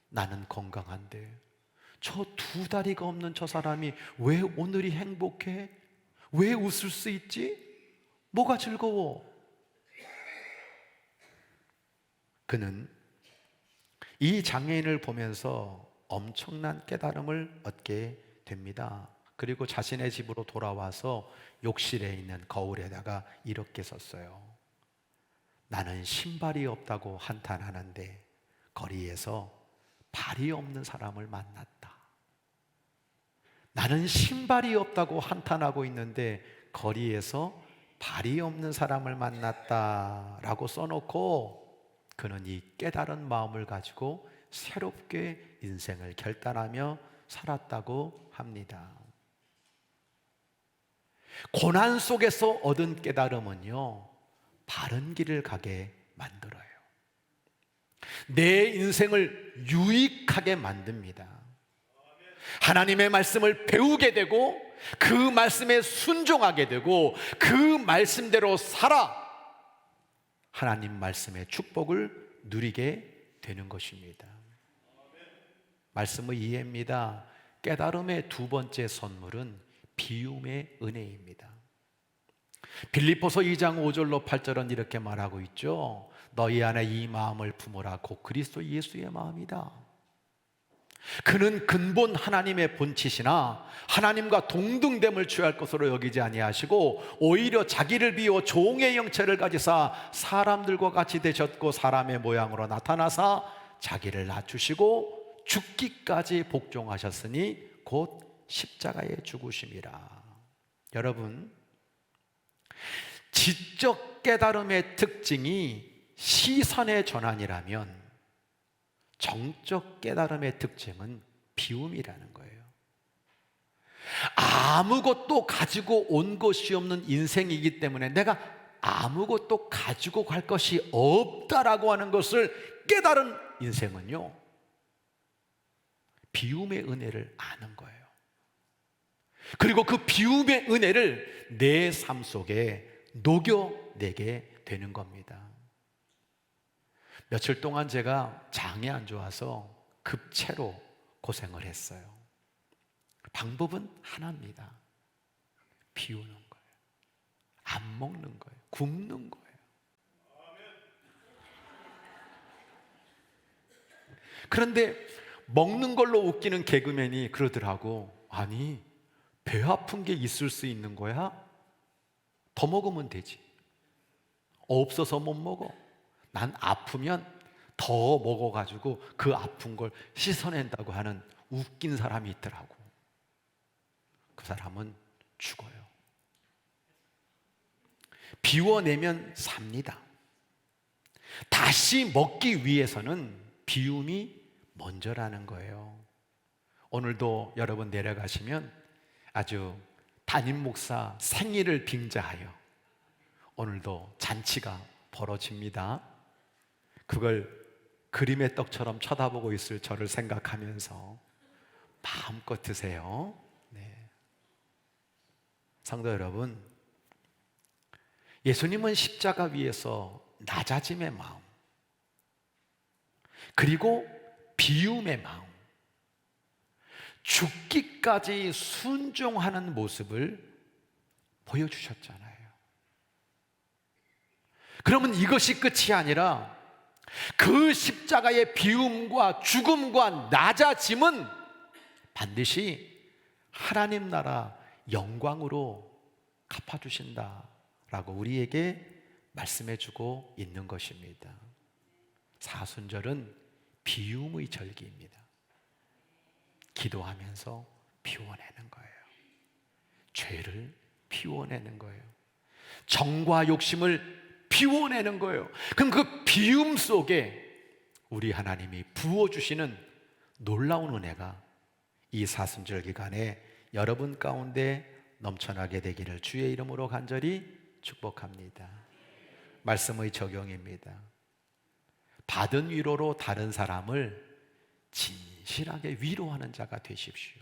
나는 건강한데 저 두 다리가 없는 저 사람이 왜 오늘이 행복해? 왜 웃을 수 있지? 뭐가 즐거워? 그는 이 장애인을 보면서 엄청난 깨달음을 얻게 됩니다. 그리고 자신의 집으로 돌아와서 욕실에 있는 거울에다가 이렇게 썼어요. 나는 신발이 없다고 한탄하는데 거리에서 발이 없는 사람을 만났다. 나는 신발이 없다고 한탄하고 있는데 거리에서 발이 없는 사람을 만났다 라고 써놓고 그는 이 깨달은 마음을 가지고 새롭게 인생을 결단하며 살았다고 합니다. 고난 속에서 얻은 깨달음은요, 바른 길을 가게 만들어요. 내 인생을 유익하게 만듭니다. 하나님의 말씀을 배우게 되고 그 말씀에 순종하게 되고 그 말씀대로 살아 하나님 말씀의 축복을 누리게 되는 것입니다. 말씀의 이해입니다. 깨달음의 두 번째 선물은 비움의 은혜입니다. 빌립보서 2장 5절로 8절은 이렇게 말하고 있죠. 너희 안에 이 마음을 품으라. 곧 그리스도 예수의 마음이다. 그는 근본 하나님의 본체시나 하나님과 동등됨을 취할 것으로 여기지 아니하시고 오히려 자기를 비워 종의 형체를 가지사 사람들과 같이 되셨고 사람의 모양으로 나타나사 자기를 낮추시고 죽기까지 복종하셨으니 곧 십자가에 죽으심이라. 여러분, 지적 깨달음의 특징이 시선의 전환이라면 정적 깨달음의 특징은 비움이라는 거예요. 아무것도 가지고 온 것이 없는 인생이기 때문에 내가 아무것도 가지고 갈 것이 없다라고 하는 것을 깨달은 인생은요, 비움의 은혜를 아는 거예요. 그리고 그 비움의 은혜를 내 삶 속에 녹여내게 되는 겁니다. 며칠 동안 제가 장이 안 좋아서 급체로 고생을 했어요. 방법은 하나입니다. 비우는 거예요. 안 먹는 거예요. 굶는 거예요. 그런데 먹는 걸로 웃기는 개그맨이 그러더라고. 아니, 배 아픈 게 있을 수 있는 거야? 더 먹으면 되지. 없어서 못 먹어. 난 아프면 더 먹어가지고 그 아픈 걸 씻어낸다고 하는 웃긴 사람이 있더라고. 그 사람은 죽어요. 비워내면 삽니다. 다시 먹기 위해서는 비움이 먼저라는 거예요. 오늘도 여러분 내려가시면 아주 담임 목사 생일을 빙자하여 오늘도 잔치가 벌어집니다. 그걸 그림의 떡처럼 쳐다보고 있을 저를 생각하면서 마음껏 드세요. 네. 성도 여러분, 예수님은 십자가 위에서 낮아짐의 마음, 그리고 비움의 마음, 죽기까지 순종하는 모습을 보여주셨잖아요. 그러면 이것이 끝이 아니라 그 십자가의 비움과 죽음과 낮아짐은 반드시 하나님 나라 영광으로 갚아주신다라고 우리에게 말씀해주고 있는 것입니다. 사순절은 비움의 절기입니다. 기도하면서 비워내는 거예요. 죄를 비워내는 거예요. 정과 욕심을 비워내는 거예요. 그럼 그 비움 속에 우리 하나님이 부어주시는 놀라운 은혜가 이 사순절 기간에 여러분 가운데 넘쳐나게 되기를 주의 이름으로 간절히 축복합니다. 말씀의 적용입니다. 받은 위로로 다른 사람을 진실하게 위로하는 자가 되십시오.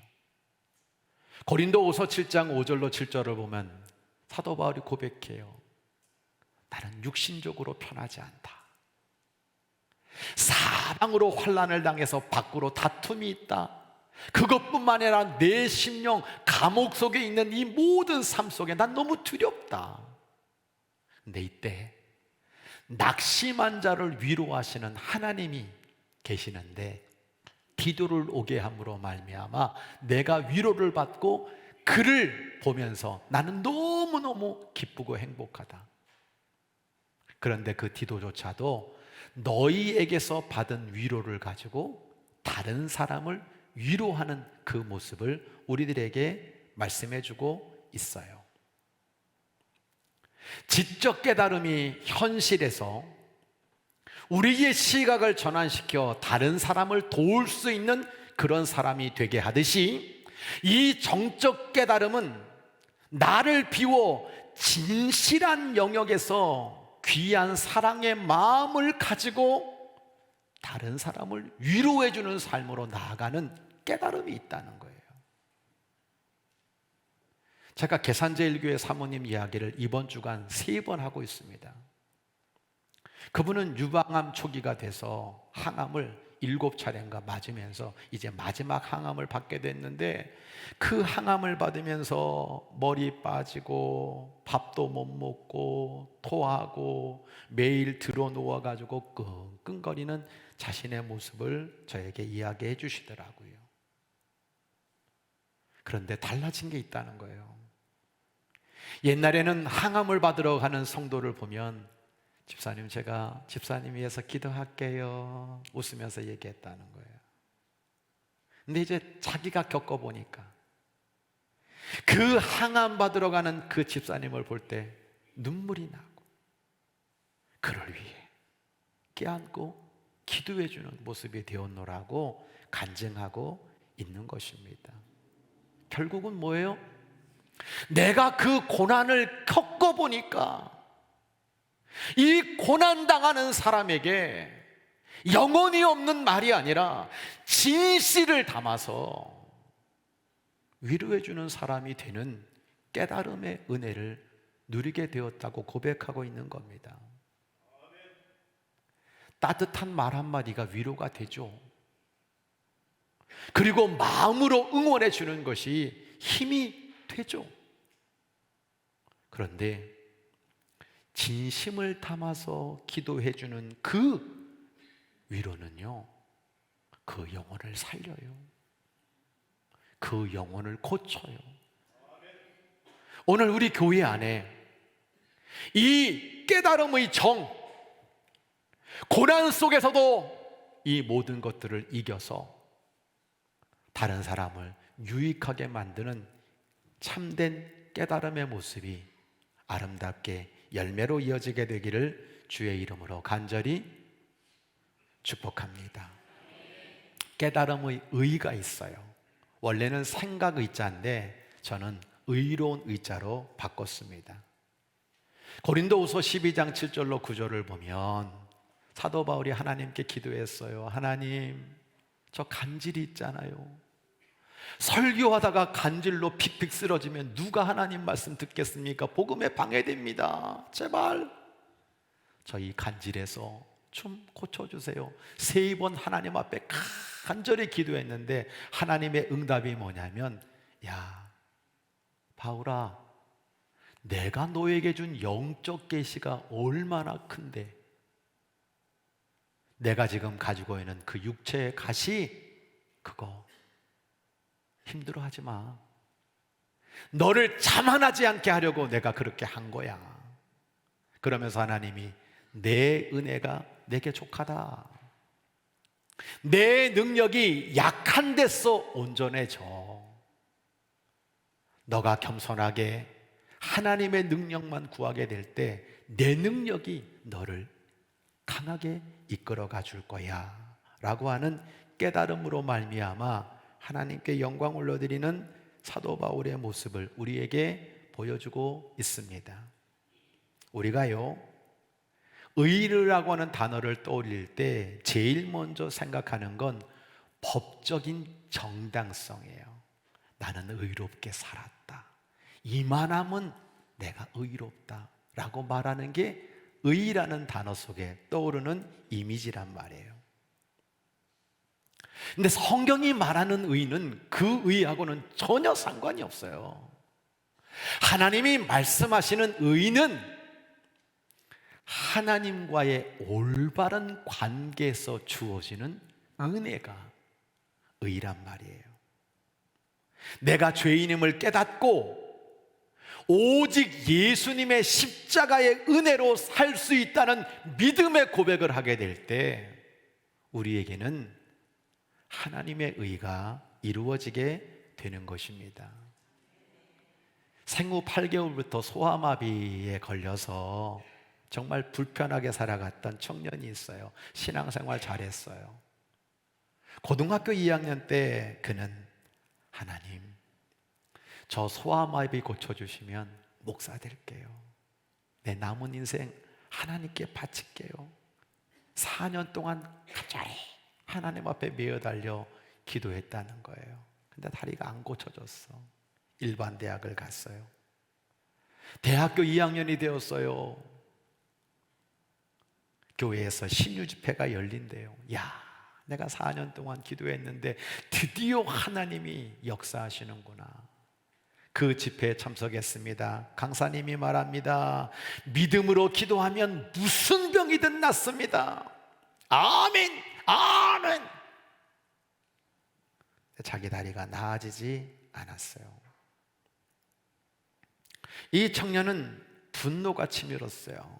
고린도후서 7장 5절로 7절을 보면 사도 바울이 고백해요. 나는 육신적으로 편하지 않다. 사방으로 환난을 당해서 밖으로 다툼이 있다. 그것뿐만 아니라 내 심령 감옥 속에 있는 이 모든 삶 속에 난 너무 두렵다. 근데 이때 낙심한 자를 위로하시는 하나님이 계시는데 디도를 오게 함으로 말미암아 내가 위로를 받고 그를 보면서 나는 너무너무 기쁘고 행복하다. 그런데 그 디도조차도 너희에게서 받은 위로를 가지고 다른 사람을 위로하는 그 모습을 우리들에게 말씀해주고 있어요. 지적 깨달음이 현실에서 우리의 시각을 전환시켜 다른 사람을 도울 수 있는 그런 사람이 되게 하듯이, 이 정적 깨달음은 나를 비워 진실한 영역에서 귀한 사랑의 마음을 가지고 다른 사람을 위로해 주는 삶으로 나아가는 깨달음이 있다는 거예요. 제가 계산제일교회 사모님 이야기를 이번 주간 3번 하고 있습니다. 그분은 유방암 초기가 돼서 항암을 7차례인가 맞으면서 이제 마지막 항암을 받게 됐는데, 그 항암을 받으면서 머리 빠지고 밥도 못 먹고 토하고 매일 들어 누워가지고 끙끙거리는 자신의 모습을 저에게 이야기해 주시더라고요. 그런데 달라진 게 있다는 거예요. 옛날에는 항암을 받으러 가는 성도를 보면 집사님, 제가 집사님 위해서 기도할게요 웃으면서 얘기했다는 거예요. 근데 이제 자기가 겪어보니까 그 항암 받으러 가는 그 집사님을 볼 때 눈물이 나고, 그를 위해 껴안고 기도해 주는 모습이 되었노라고 간증하고 있는 것입니다. 결국은 뭐예요? 내가 그 고난을 겪어보니까 이 고난당하는 사람에게 영혼이 없는 말이 아니라 진실을 담아서 위로해주는 사람이 되는 깨달음의 은혜를 누리게 되었다고 고백하고 있는 겁니다. 따뜻한 말 한마디가 위로가 되죠. 그리고 마음으로 응원해 주는 것이 힘이 되죠. 그런데 진심을 담아서 기도해 주는 그 위로는요, 그 영혼을 살려요. 그 영혼을 고쳐요. 오늘 우리 교회 안에 이 깨달음의 정, 고난 속에서도 이 모든 것들을 이겨서 다른 사람을 유익하게 만드는 참된 깨달음의 모습이 아름답게 열매로 이어지게 되기를 주의 이름으로 간절히 축복합니다. 깨달음의 의가 있어요. 원래는 생각 의자인데 저는 의로운 의자로 바꿨습니다. 고린도후서 12장 7절로 9절을 보면 사도 바울이 하나님께 기도했어요. 하나님, 저 간질이 있잖아요. 설교하다가 간질로 픽픽 쓰러지면 누가 하나님 말씀 듣겠습니까? 복음에 방해됩니다. 제발 저희 간질에서 좀 고쳐주세요. 3번 하나님 앞에 간절히 기도했는데 하나님의 응답이 뭐냐면, 야 바울아, 내가 너에게 준 영적 계시가 얼마나 큰데 내가 지금 가지고 있는 그 육체의 가시, 그거 힘들어하지 마. 너를 자만하지 않게 하려고 내가 그렇게 한 거야. 그러면서 하나님이 내 은혜가 내게 족하다. 내 능력이 약한 데서 온전해져. 너가 겸손하게 하나님의 능력만 구하게 될 때 내 능력이 너를 강하게 이끌어가 줄 거야 라고 하는 깨달음으로 말미암아 하나님께 영광 올려드리는 사도 바울의 모습을 우리에게 보여주고 있습니다. 우리가요, 의라고 하는 단어를 떠올릴 때 제일 먼저 생각하는 건 법적인 정당성이에요. 나는 의롭게 살았다, 이만하면 내가 의롭다 라고 말하는 게 의라는 단어 속에 떠오르는 이미지란 말이에요. 근데 성경이 말하는 의는 그 의하고는 전혀 상관이 없어요. 하나님이 말씀하시는 의는 하나님과의 올바른 관계에서 주어지는 은혜가 의란 말이에요. 내가 죄인임을 깨닫고 오직 예수님의 십자가의 은혜로 살 수 있다는 믿음의 고백을 하게 될 때 우리에게는 하나님의 의가 이루어지게 되는 것입니다. 생후 8개월부터 소아마비에 걸려서 정말 불편하게 살아갔던 청년이 있어요. 신앙생활 잘했어요. 고등학교 2학년 때 그는 하나님, 저 소아마비 고쳐주시면 목사 될게요. 내 남은 인생 하나님께 바칠게요. 4년 동안 간절히 하나님 앞에 매어달려 기도했다는 거예요. 근데 다리가 안 고쳐졌어. 일반 대학을 갔어요. 대학교 2학년이 되었어요. 교회에서 신유 집회가 열린대요. 야, 내가 4년 동안 기도했는데 드디어 하나님이 역사하시는구나. 그 집회에 참석했습니다. 강사님이 말합니다. 믿음으로 기도하면 무슨 병이든 낫습니다. 아멘, 아멘. 자기 다리가 나아지지 않았어요. 이 청년은 분노가 치밀었어요.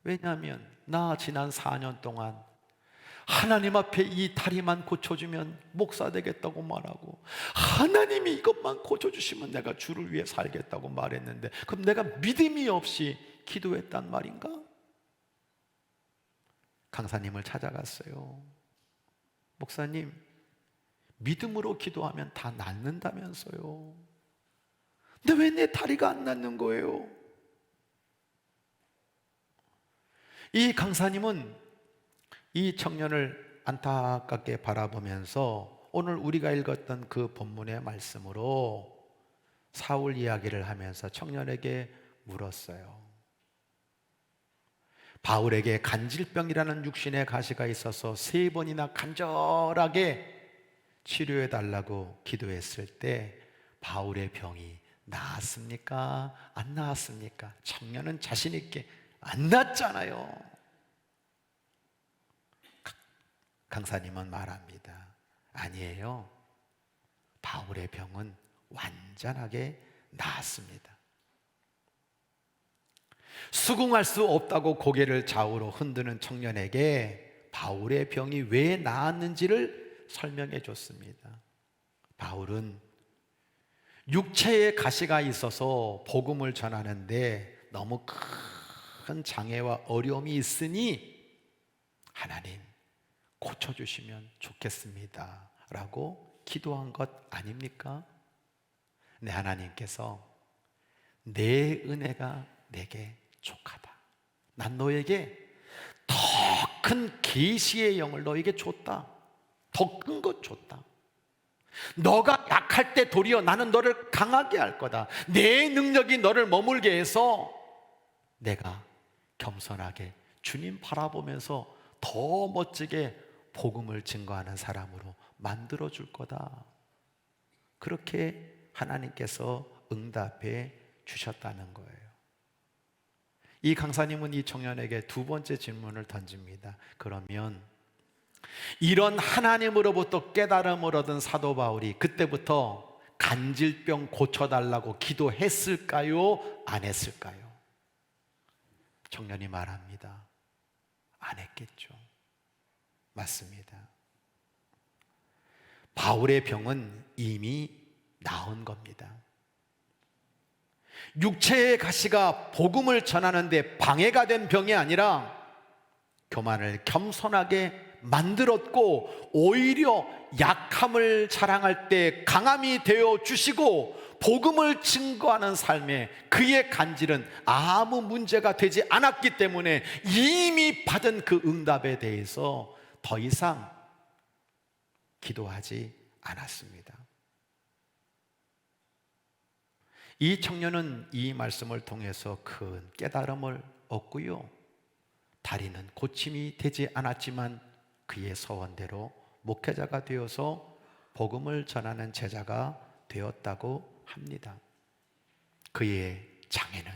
왜냐하면 나 지난 4년 동안 하나님 앞에 이 다리만 고쳐주면 목사 되겠다고 말하고, 하나님이 이것만 고쳐주시면 내가 주를 위해 살겠다고 말했는데, 그럼 내가 믿음이 없이 기도했단 말인가? 강사님을 찾아갔어요. 목사님, 믿음으로 기도하면 다 낫는다면서요. 근데 왜 내 다리가 안 낫는 거예요? 이 강사님은 이 청년을 안타깝게 바라보면서 오늘 우리가 읽었던 그 본문의 말씀으로 사울 이야기를 하면서 청년에게 물었어요. 바울에게 간질병이라는 육신의 가시가 있어서 3번이나 간절하게 치료해 달라고 기도했을 때 바울의 병이 나았습니까? 안 나았습니까? 청년은 자신 있게 안 낫잖아요. 강사님은 말합니다. 아니에요. 바울의 병은 완전하게 나았습니다. 수긍할 수 없다고 고개를 좌우로 흔드는 청년에게 바울의 병이 왜 나았는지를 설명해 줬습니다. 바울은 육체에 가시가 있어서 복음을 전하는데 너무 큰 장애와 어려움이 있으니 하나님 고쳐주시면 좋겠습니다 라고 기도한 것 아닙니까? 네, 하나님께서 내 은혜가 내게 족하다. 난 너에게 더 큰 계시의 영을 너에게 줬다. 더 큰 것 줬다. 너가 약할 때 도리어 나는 너를 강하게 할 거다. 내 능력이 너를 머물게 해서 내가 겸손하게 주님 바라보면서 더 멋지게 복음을 증거하는 사람으로 만들어 줄 거다. 그렇게 하나님께서 응답해 주셨다는 거예요. 이 강사님은 이 청년에게 2번째 질문을 던집니다. 그러면 이런 하나님으로부터 깨달음을 얻은 사도 바울이 그때부터 간질병 고쳐달라고 기도했을까요? 안 했을까요? 청년이 말합니다. 안 했겠죠. 맞습니다. 바울의 병은 이미 나은 겁니다. 육체의 가시가 복음을 전하는데 방해가 된 병이 아니라 교만을 겸손하게 만들었고, 오히려 약함을 자랑할 때 강함이 되어 주시고 복음을 증거하는 삶에 그의 간질은 아무 문제가 되지 않았기 때문에 이미 받은 그 응답에 대해서 더 이상 기도하지 않았습니다. 이 청년은 이 말씀을 통해서 큰 깨달음을 얻고요, 다리는 고침이 되지 않았지만 그의 소원대로 목회자가 되어서 복음을 전하는 제자가 되었다고 합니다. 그의 장애는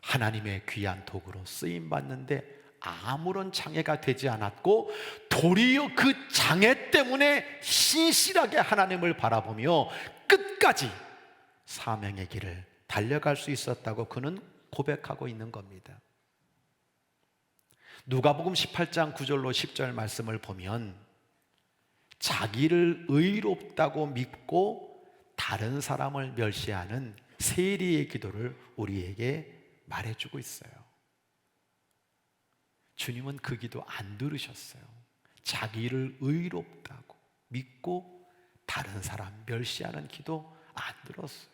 하나님의 귀한 도구로 쓰임받는데 아무런 장애가 되지 않았고, 도리어 그 장애 때문에 신실하게 하나님을 바라보며 끝까지 사명의 길을 달려갈 수 있었다고 그는 고백하고 있는 겁니다. 누가복음 18장 9절로 10절 말씀을 보면 자기를 의롭다고 믿고 다른 사람을 멸시하는 세리의 기도를 우리에게 말해주고 있어요. 주님은 그 기도 안 들으셨어요. 자기를 의롭다고 믿고 다른 사람 멸시하는 기도 안 들었어요.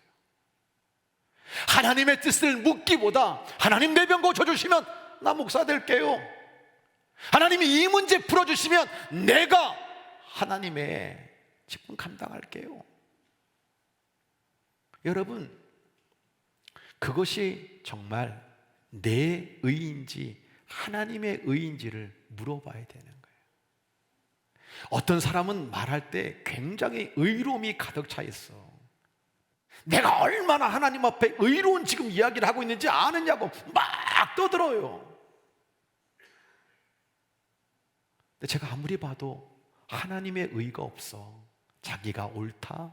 하나님의 뜻을 묻기보다 하나님 내 병 고쳐주시면 나 목사 될게요. 하나님이 이 문제 풀어주시면 내가 하나님의 직분 감당할게요. 여러분, 그것이 정말 내 의인지 하나님의 의인지를 물어봐야 되는 거예요. 어떤 사람은 말할 때 굉장히 의로움이 가득 차 있어. 내가 얼마나 하나님 앞에 의로운 지금 이야기를 하고 있는지 아느냐고 막 떠들어요. 근데 제가 아무리 봐도 하나님의 의가 없어. 자기가 옳다,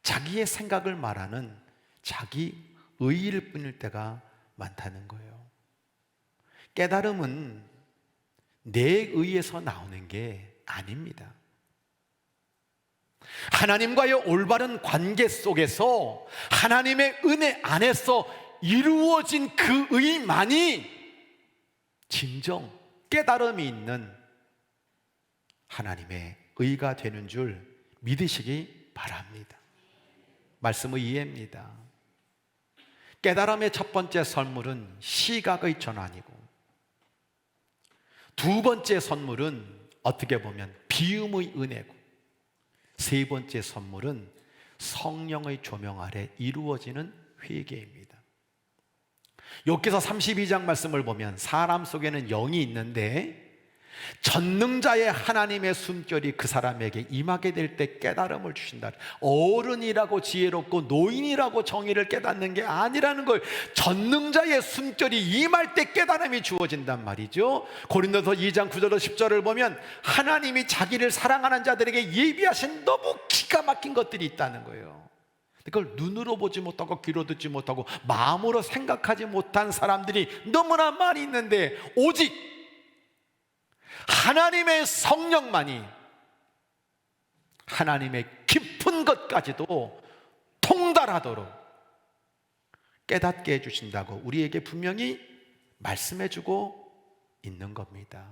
자기의 생각을 말하는 자기 의일 뿐일 때가 많다는 거예요. 깨달음은 내 의에서 나오는 게 아닙니다. 하나님과의 올바른 관계 속에서 하나님의 은혜 안에서 이루어진 그 의만이 진정 깨달음이 있는 하나님의 의가 되는 줄 믿으시기 바랍니다. 말씀의 이해입니다. 깨달음의 첫 번째 선물은 시각의 전환이고, 두 번째 선물은 어떻게 보면 비음의 은혜고, 세 번째 선물은 성령의 조명 아래 이루어지는 회개입니다. 욥기서 32장 말씀을 보면 사람 속에는 영이 있는데 전능자의 하나님의 숨결이 그 사람에게 임하게 될 때 깨달음을 주신다. 어른이라고 지혜롭고 노인이라고 정의를 깨닫는 게 아니라는 걸, 전능자의 숨결이 임할 때 깨달음이 주어진단 말이죠. 고린도서 2장 9절로 10절을 보면 하나님이 자기를 사랑하는 자들에게 예비하신 너무 기가 막힌 것들이 있다는 거예요. 그걸 눈으로 보지 못하고 귀로 듣지 못하고 마음으로 생각하지 못한 사람들이 너무나 많이 있는데, 오직 하나님의 성령만이 하나님의 깊은 것까지도 통달하도록 깨닫게 해주신다고 우리에게 분명히 말씀해주고 있는 겁니다.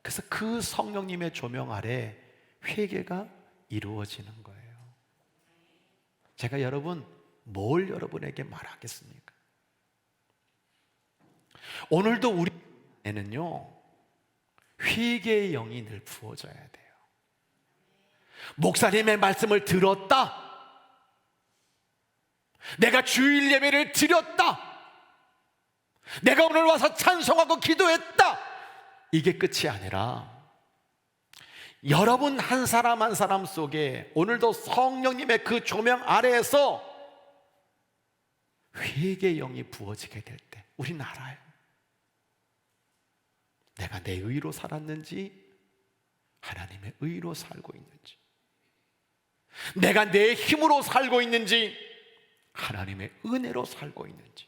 그래서 그 성령님의 조명 아래 회개가 이루어지는 거예요. 제가 뭘 여러분에게 말하겠습니까? 오늘도 우리에는요, 회개의 영이 늘 부어져야 돼요. 목사님의 말씀을 들었다, 내가 주일 예배를 드렸다, 내가 오늘 와서 찬송하고 기도했다, 이게 끝이 아니라 여러분 한 사람 한 사람 속에 오늘도 성령님의 그 조명 아래에서 회개의 영이 부어지게 될 때 우리는 알아요. 내가 내 의로 살았는지 하나님의 의로 살고 있는지, 내가 내 힘으로 살고 있는지 하나님의 은혜로 살고 있는지,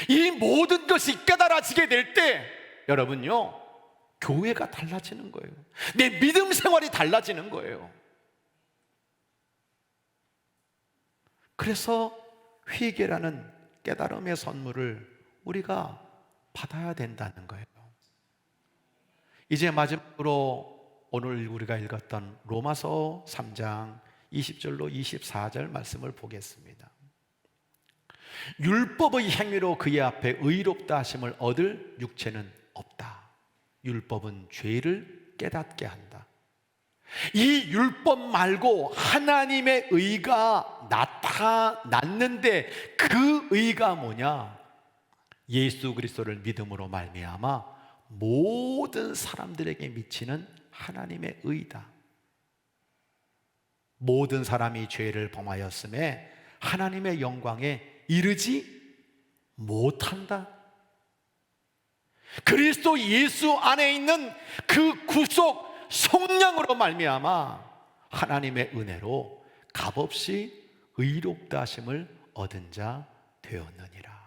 이 모든 것이 깨달아지게 될 때 여러분요, 교회가 달라지는 거예요. 내 믿음 생활이 달라지는 거예요. 그래서 회개라는 깨달음의 선물을 우리가 받아야 된다는 거예요. 이제 마지막으로 오늘 우리가 읽었던 로마서 3장 20절로 24절 말씀을 보겠습니다. 율법의 행위로 그의 앞에 의롭다 하심을 얻을 육체는 없다. 율법은 죄를 깨닫게 한다. 이 율법 말고 하나님의 의가 나타났는데 그 의가 뭐냐? 예수 그리스도를 믿음으로 말미암아 모든 사람들에게 미치는 하나님의 의다. 모든 사람이 죄를 범하였음에 하나님의 영광에 이르지 못한다. 그리스도 예수 안에 있는 그 구속 성령으로 말미암아 하나님의 은혜로 값없이 의롭다 하심을 얻은 자 되었느니라.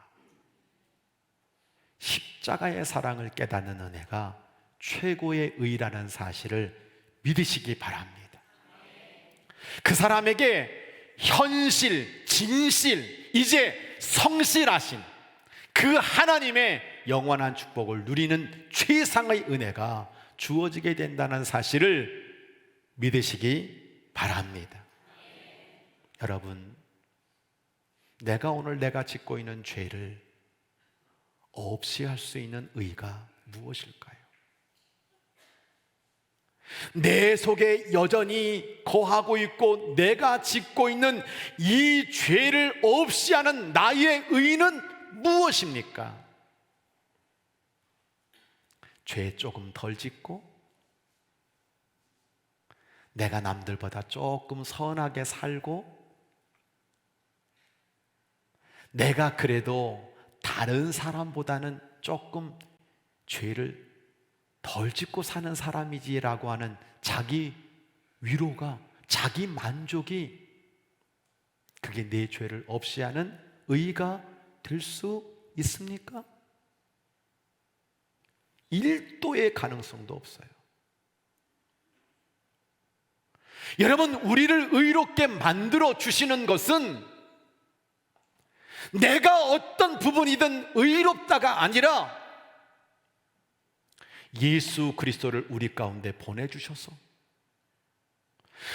십자가의 사랑을 깨닫는 은혜가 최고의 의라는 사실을 믿으시기 바랍니다. 그 사람에게 현실, 진실, 이제 성실하신 그 하나님의 영원한 축복을 누리는 최상의 은혜가 주어지게 된다는 사실을 믿으시기 바랍니다. 여러분, 내가 오늘 내가 짓고 있는 죄를 없이 할 수 있는 의가 무엇일까요? 내 속에 여전히 거하고 있고 내가 짓고 있는 이 죄를 없이 하는 나의 의는 무엇입니까? 죄 조금 덜 짓고 내가 남들보다 조금 선하게 살고 내가 그래도 다른 사람보다는 조금 죄를 덜 짓고 사는 사람이지라고 하는 자기 위로가, 자기 만족이, 그게 내 죄를 없이 하는 의가 될 수 있습니까? 1도의 가능성도 없어요. 여러분, 우리를 의롭게 만들어 주시는 것은 내가 어떤 부분이든 의롭다가 아니라 예수 그리스도를 우리 가운데 보내주셔서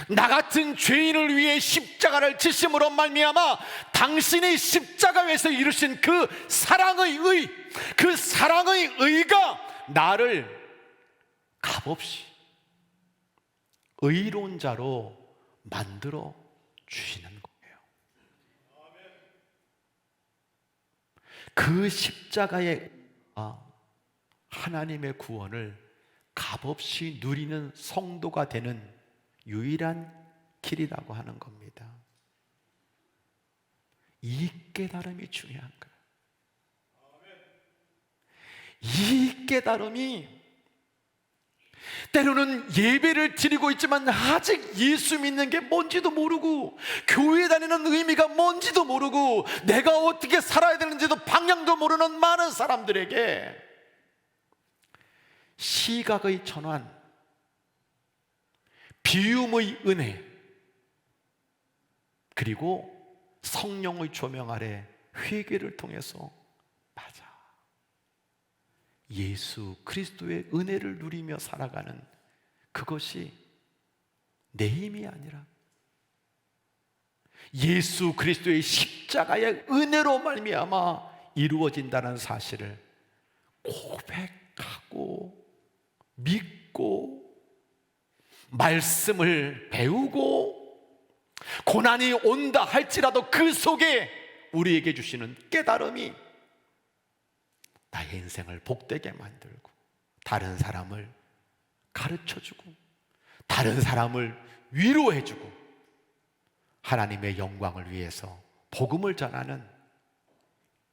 나 같은 죄인을 위해 십자가를 지심으로 말미암아 당신이 십자가에서 이루신 그 사랑의 의, 그 사랑의 의가 나를 값없이 의로운 자로 만들어 주시는 거예요. 그 십자가의 하나님의 구원을 값없이 누리는 성도가 되는 유일한 길이라고 하는 겁니다. 이 깨달음이 중요한 거예요. 이 깨달음이, 때로는 예배를 드리고 있지만 아직 예수 믿는 게 뭔지도 모르고 교회 다니는 의미가 뭔지도 모르고 내가 어떻게 살아야 되는지도 방향도 모르는 많은 사람들에게 시각의 전환, 비움의 은혜, 그리고 성령의 조명 아래 회개를 통해서 맞아, 예수 그리스도의 은혜를 누리며 살아가는 그것이 내 힘이 아니라 예수 그리스도의 십자가의 은혜로 말미암아 이루어진다는 사실을 고백하고 믿고 말씀을 배우고 고난이 온다 할지라도 그 속에 우리에게 주시는 깨달음이 나의 인생을 복되게 만들고 다른 사람을 가르쳐주고 다른 사람을 위로해주고 하나님의 영광을 위해서 복음을 전하는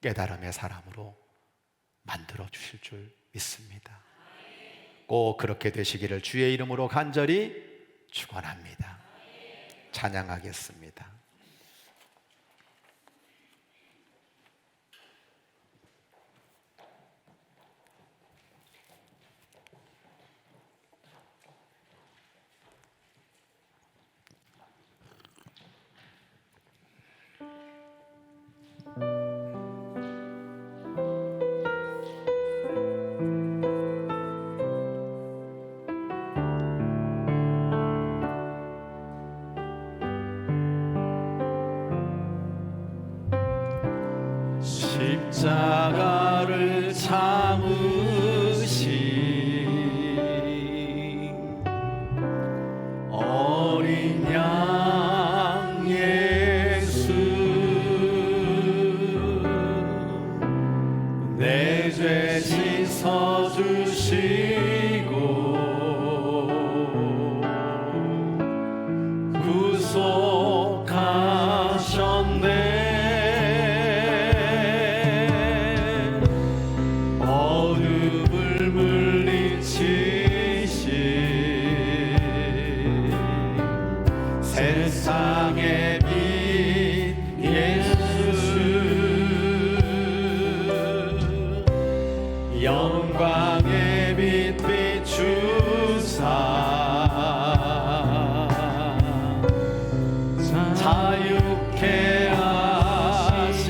깨달음의 사람으로 만들어 주실 줄 믿습니다. 꼭 그렇게 되시기를 주의 이름으로 간절히 축원합니다. 찬양하겠습니다. 십자가를 참으신 어린 양 예수, 내 죄 씻어주시고 구속하셨네. 세상의 빛 예수, 영광의 빛 비추사 자유케 하시네.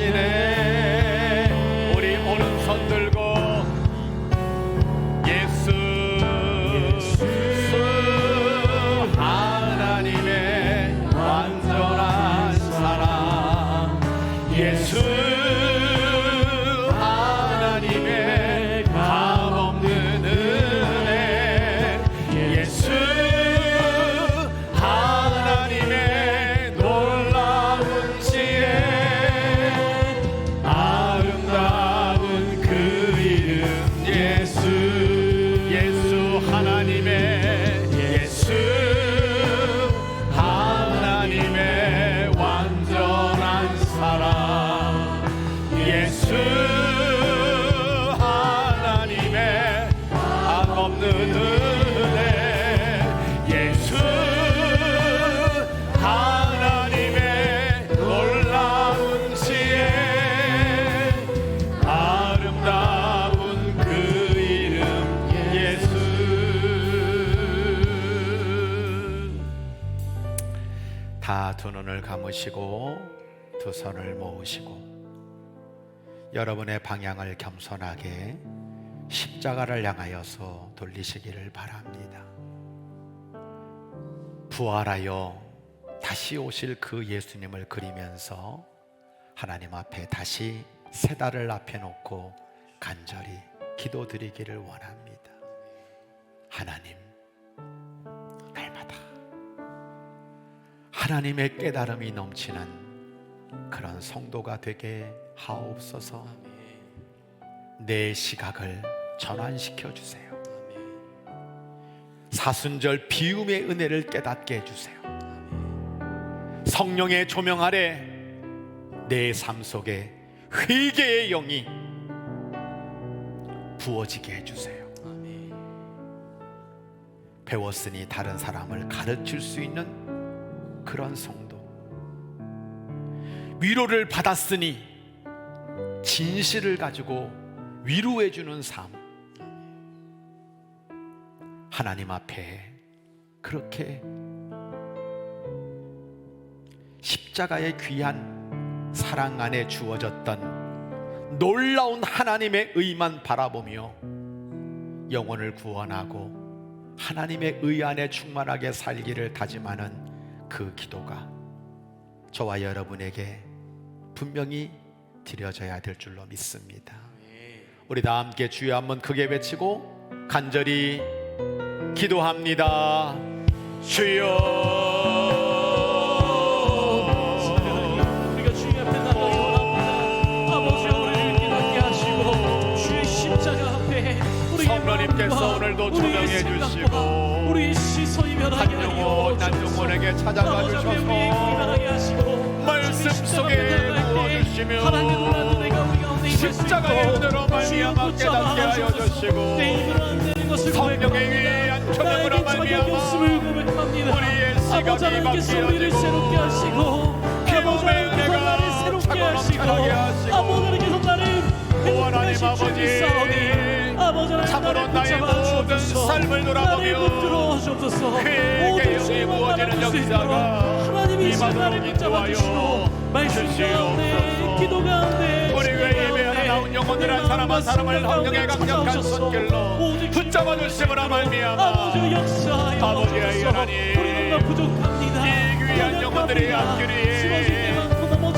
다 두 눈을 감으시고 두 손을 모으시고 여러분의 방향을 겸손하게 십자가를 향하여서 돌리시기를 바랍니다. 부활하여 다시 오실 그 예수님을 그리면서 하나님 앞에 다시 세 달을 앞에 놓고 간절히 기도드리기를 원합니다. 하나님, 날마다 하나님의 깨달음이 넘치는 그런 성도가 되게 하옵소서. 내 시각을 전환시켜 주세요. 사순절 비움의 은혜를 깨닫게 해주세요. 성령의 조명 아래 내 삶 속에 회개의 영이 부어지게 해주세요. 배웠으니 다른 사람을 가르칠 수 있는 그런 성도, 위로를 받았으니 진실을 가지고 위로해주는 삶, 하나님 앞에 그렇게 십자가의 귀한 사랑 안에 주어졌던 놀라운 하나님의 의만 바라보며 영혼을 구원하고 하나님의 의 안에 충만하게 살기를 다짐하는 그 기도가 저와 여러분에게 분명히 드려져야 될 줄로 믿습니다. 우리 다 함께 주여 한번 크게 외치고 간절히 기도합니다. 주여. 우리가 주님 앞에 나가기 원합니다. 아버지, 우리를 깨닫게 하시고 주의 십자가 앞에 성령님께서 오늘도 조명해 주시고 우리 시선이 변하게 한 영혼 한 영혼에게 찾아가 주셔서 말씀 속에 부어주시며 십자가의 은혜로 말미암아 깨닫게 하여 주시고 성령의 위한 조명으로 말미암아 우리의 시각이 바뀌어지고 기쁨의 은혜가 차고넘쳐나게 하시고 오 하나님 아버지 참으로 나의 모든 삶을 돌아보며 그에게 영이 부어지는 역사가 임하도록 인도하여 주시옵소서. 우리 외에 예배하러 나온 영혼들 한 사람 한 사람을 성령의 강력한 손길로 붙잡아 주심으로 말미암아 아버지의 하나님, 이 귀한 영혼들의 앞길이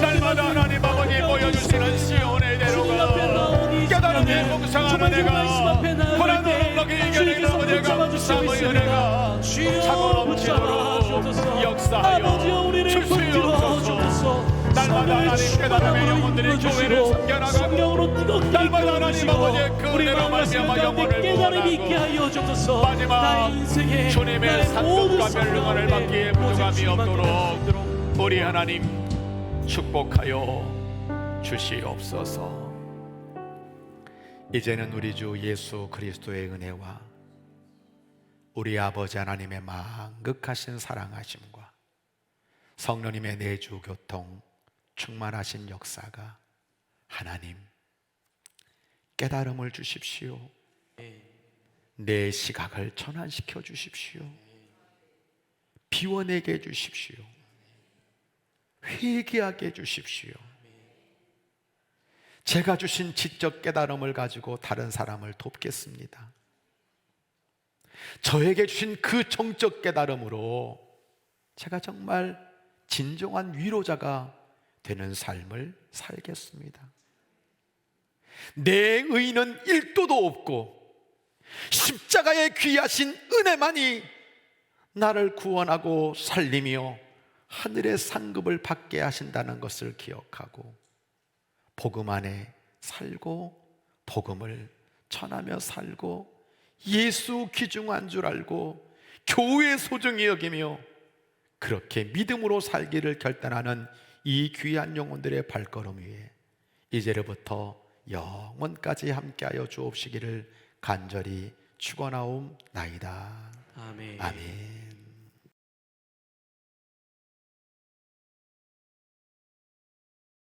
날마다 하나님 아버지 보여주시는 시온의 대로가 깨달음의 몽상하는 은혜가 고난으로 먹이 이겨내는 아버지의 감사의 은혜가 차고 넘치도록 역사하여 주시옵소서. 날마다 하나님 깨달음의 영혼들이 교회를 섬겨나가고 날마다 하나님 아버지의 그 은혜로 말미암아 영혼을 구원하고 마지막 주님의 상급과 멸망을 받기에 부족함이 없도록 우리 하나님 축복하여 주시옵소서. 이제는 우리 주 예수 그리스도의 은혜와 우리 아버지 하나님의 만극하신 사랑하심과 성령님의 내주 교통 충만하신 역사가 하나님 깨달음을 주십시오. 내 시각을 전환시켜 주십시오. 비워내게 해주십시오. 회개하게 해주십시오. 제가 주신 지적 깨달음을 가지고 다른 사람을 돕겠습니다. 저에게 주신 그 정적 깨달음으로 제가 정말 진정한 위로자가 되는 삶을 살겠습니다. 내 의는 1도도 없고 십자가의 귀하신 은혜만이 나를 구원하고 살리며 하늘의 상급을 받게 하신다는 것을 기억하고 복음 안에 살고 복음을 전하며 살고 예수 귀중한 줄 알고 교회 소중히 여기며 그렇게 믿음으로 살기를 결단하는 이 귀한 영혼들의 발걸음 위에 이제로부터 영원까지 함께하여 주옵시기를 간절히 축원하옵나이다. 아멘. 아멘.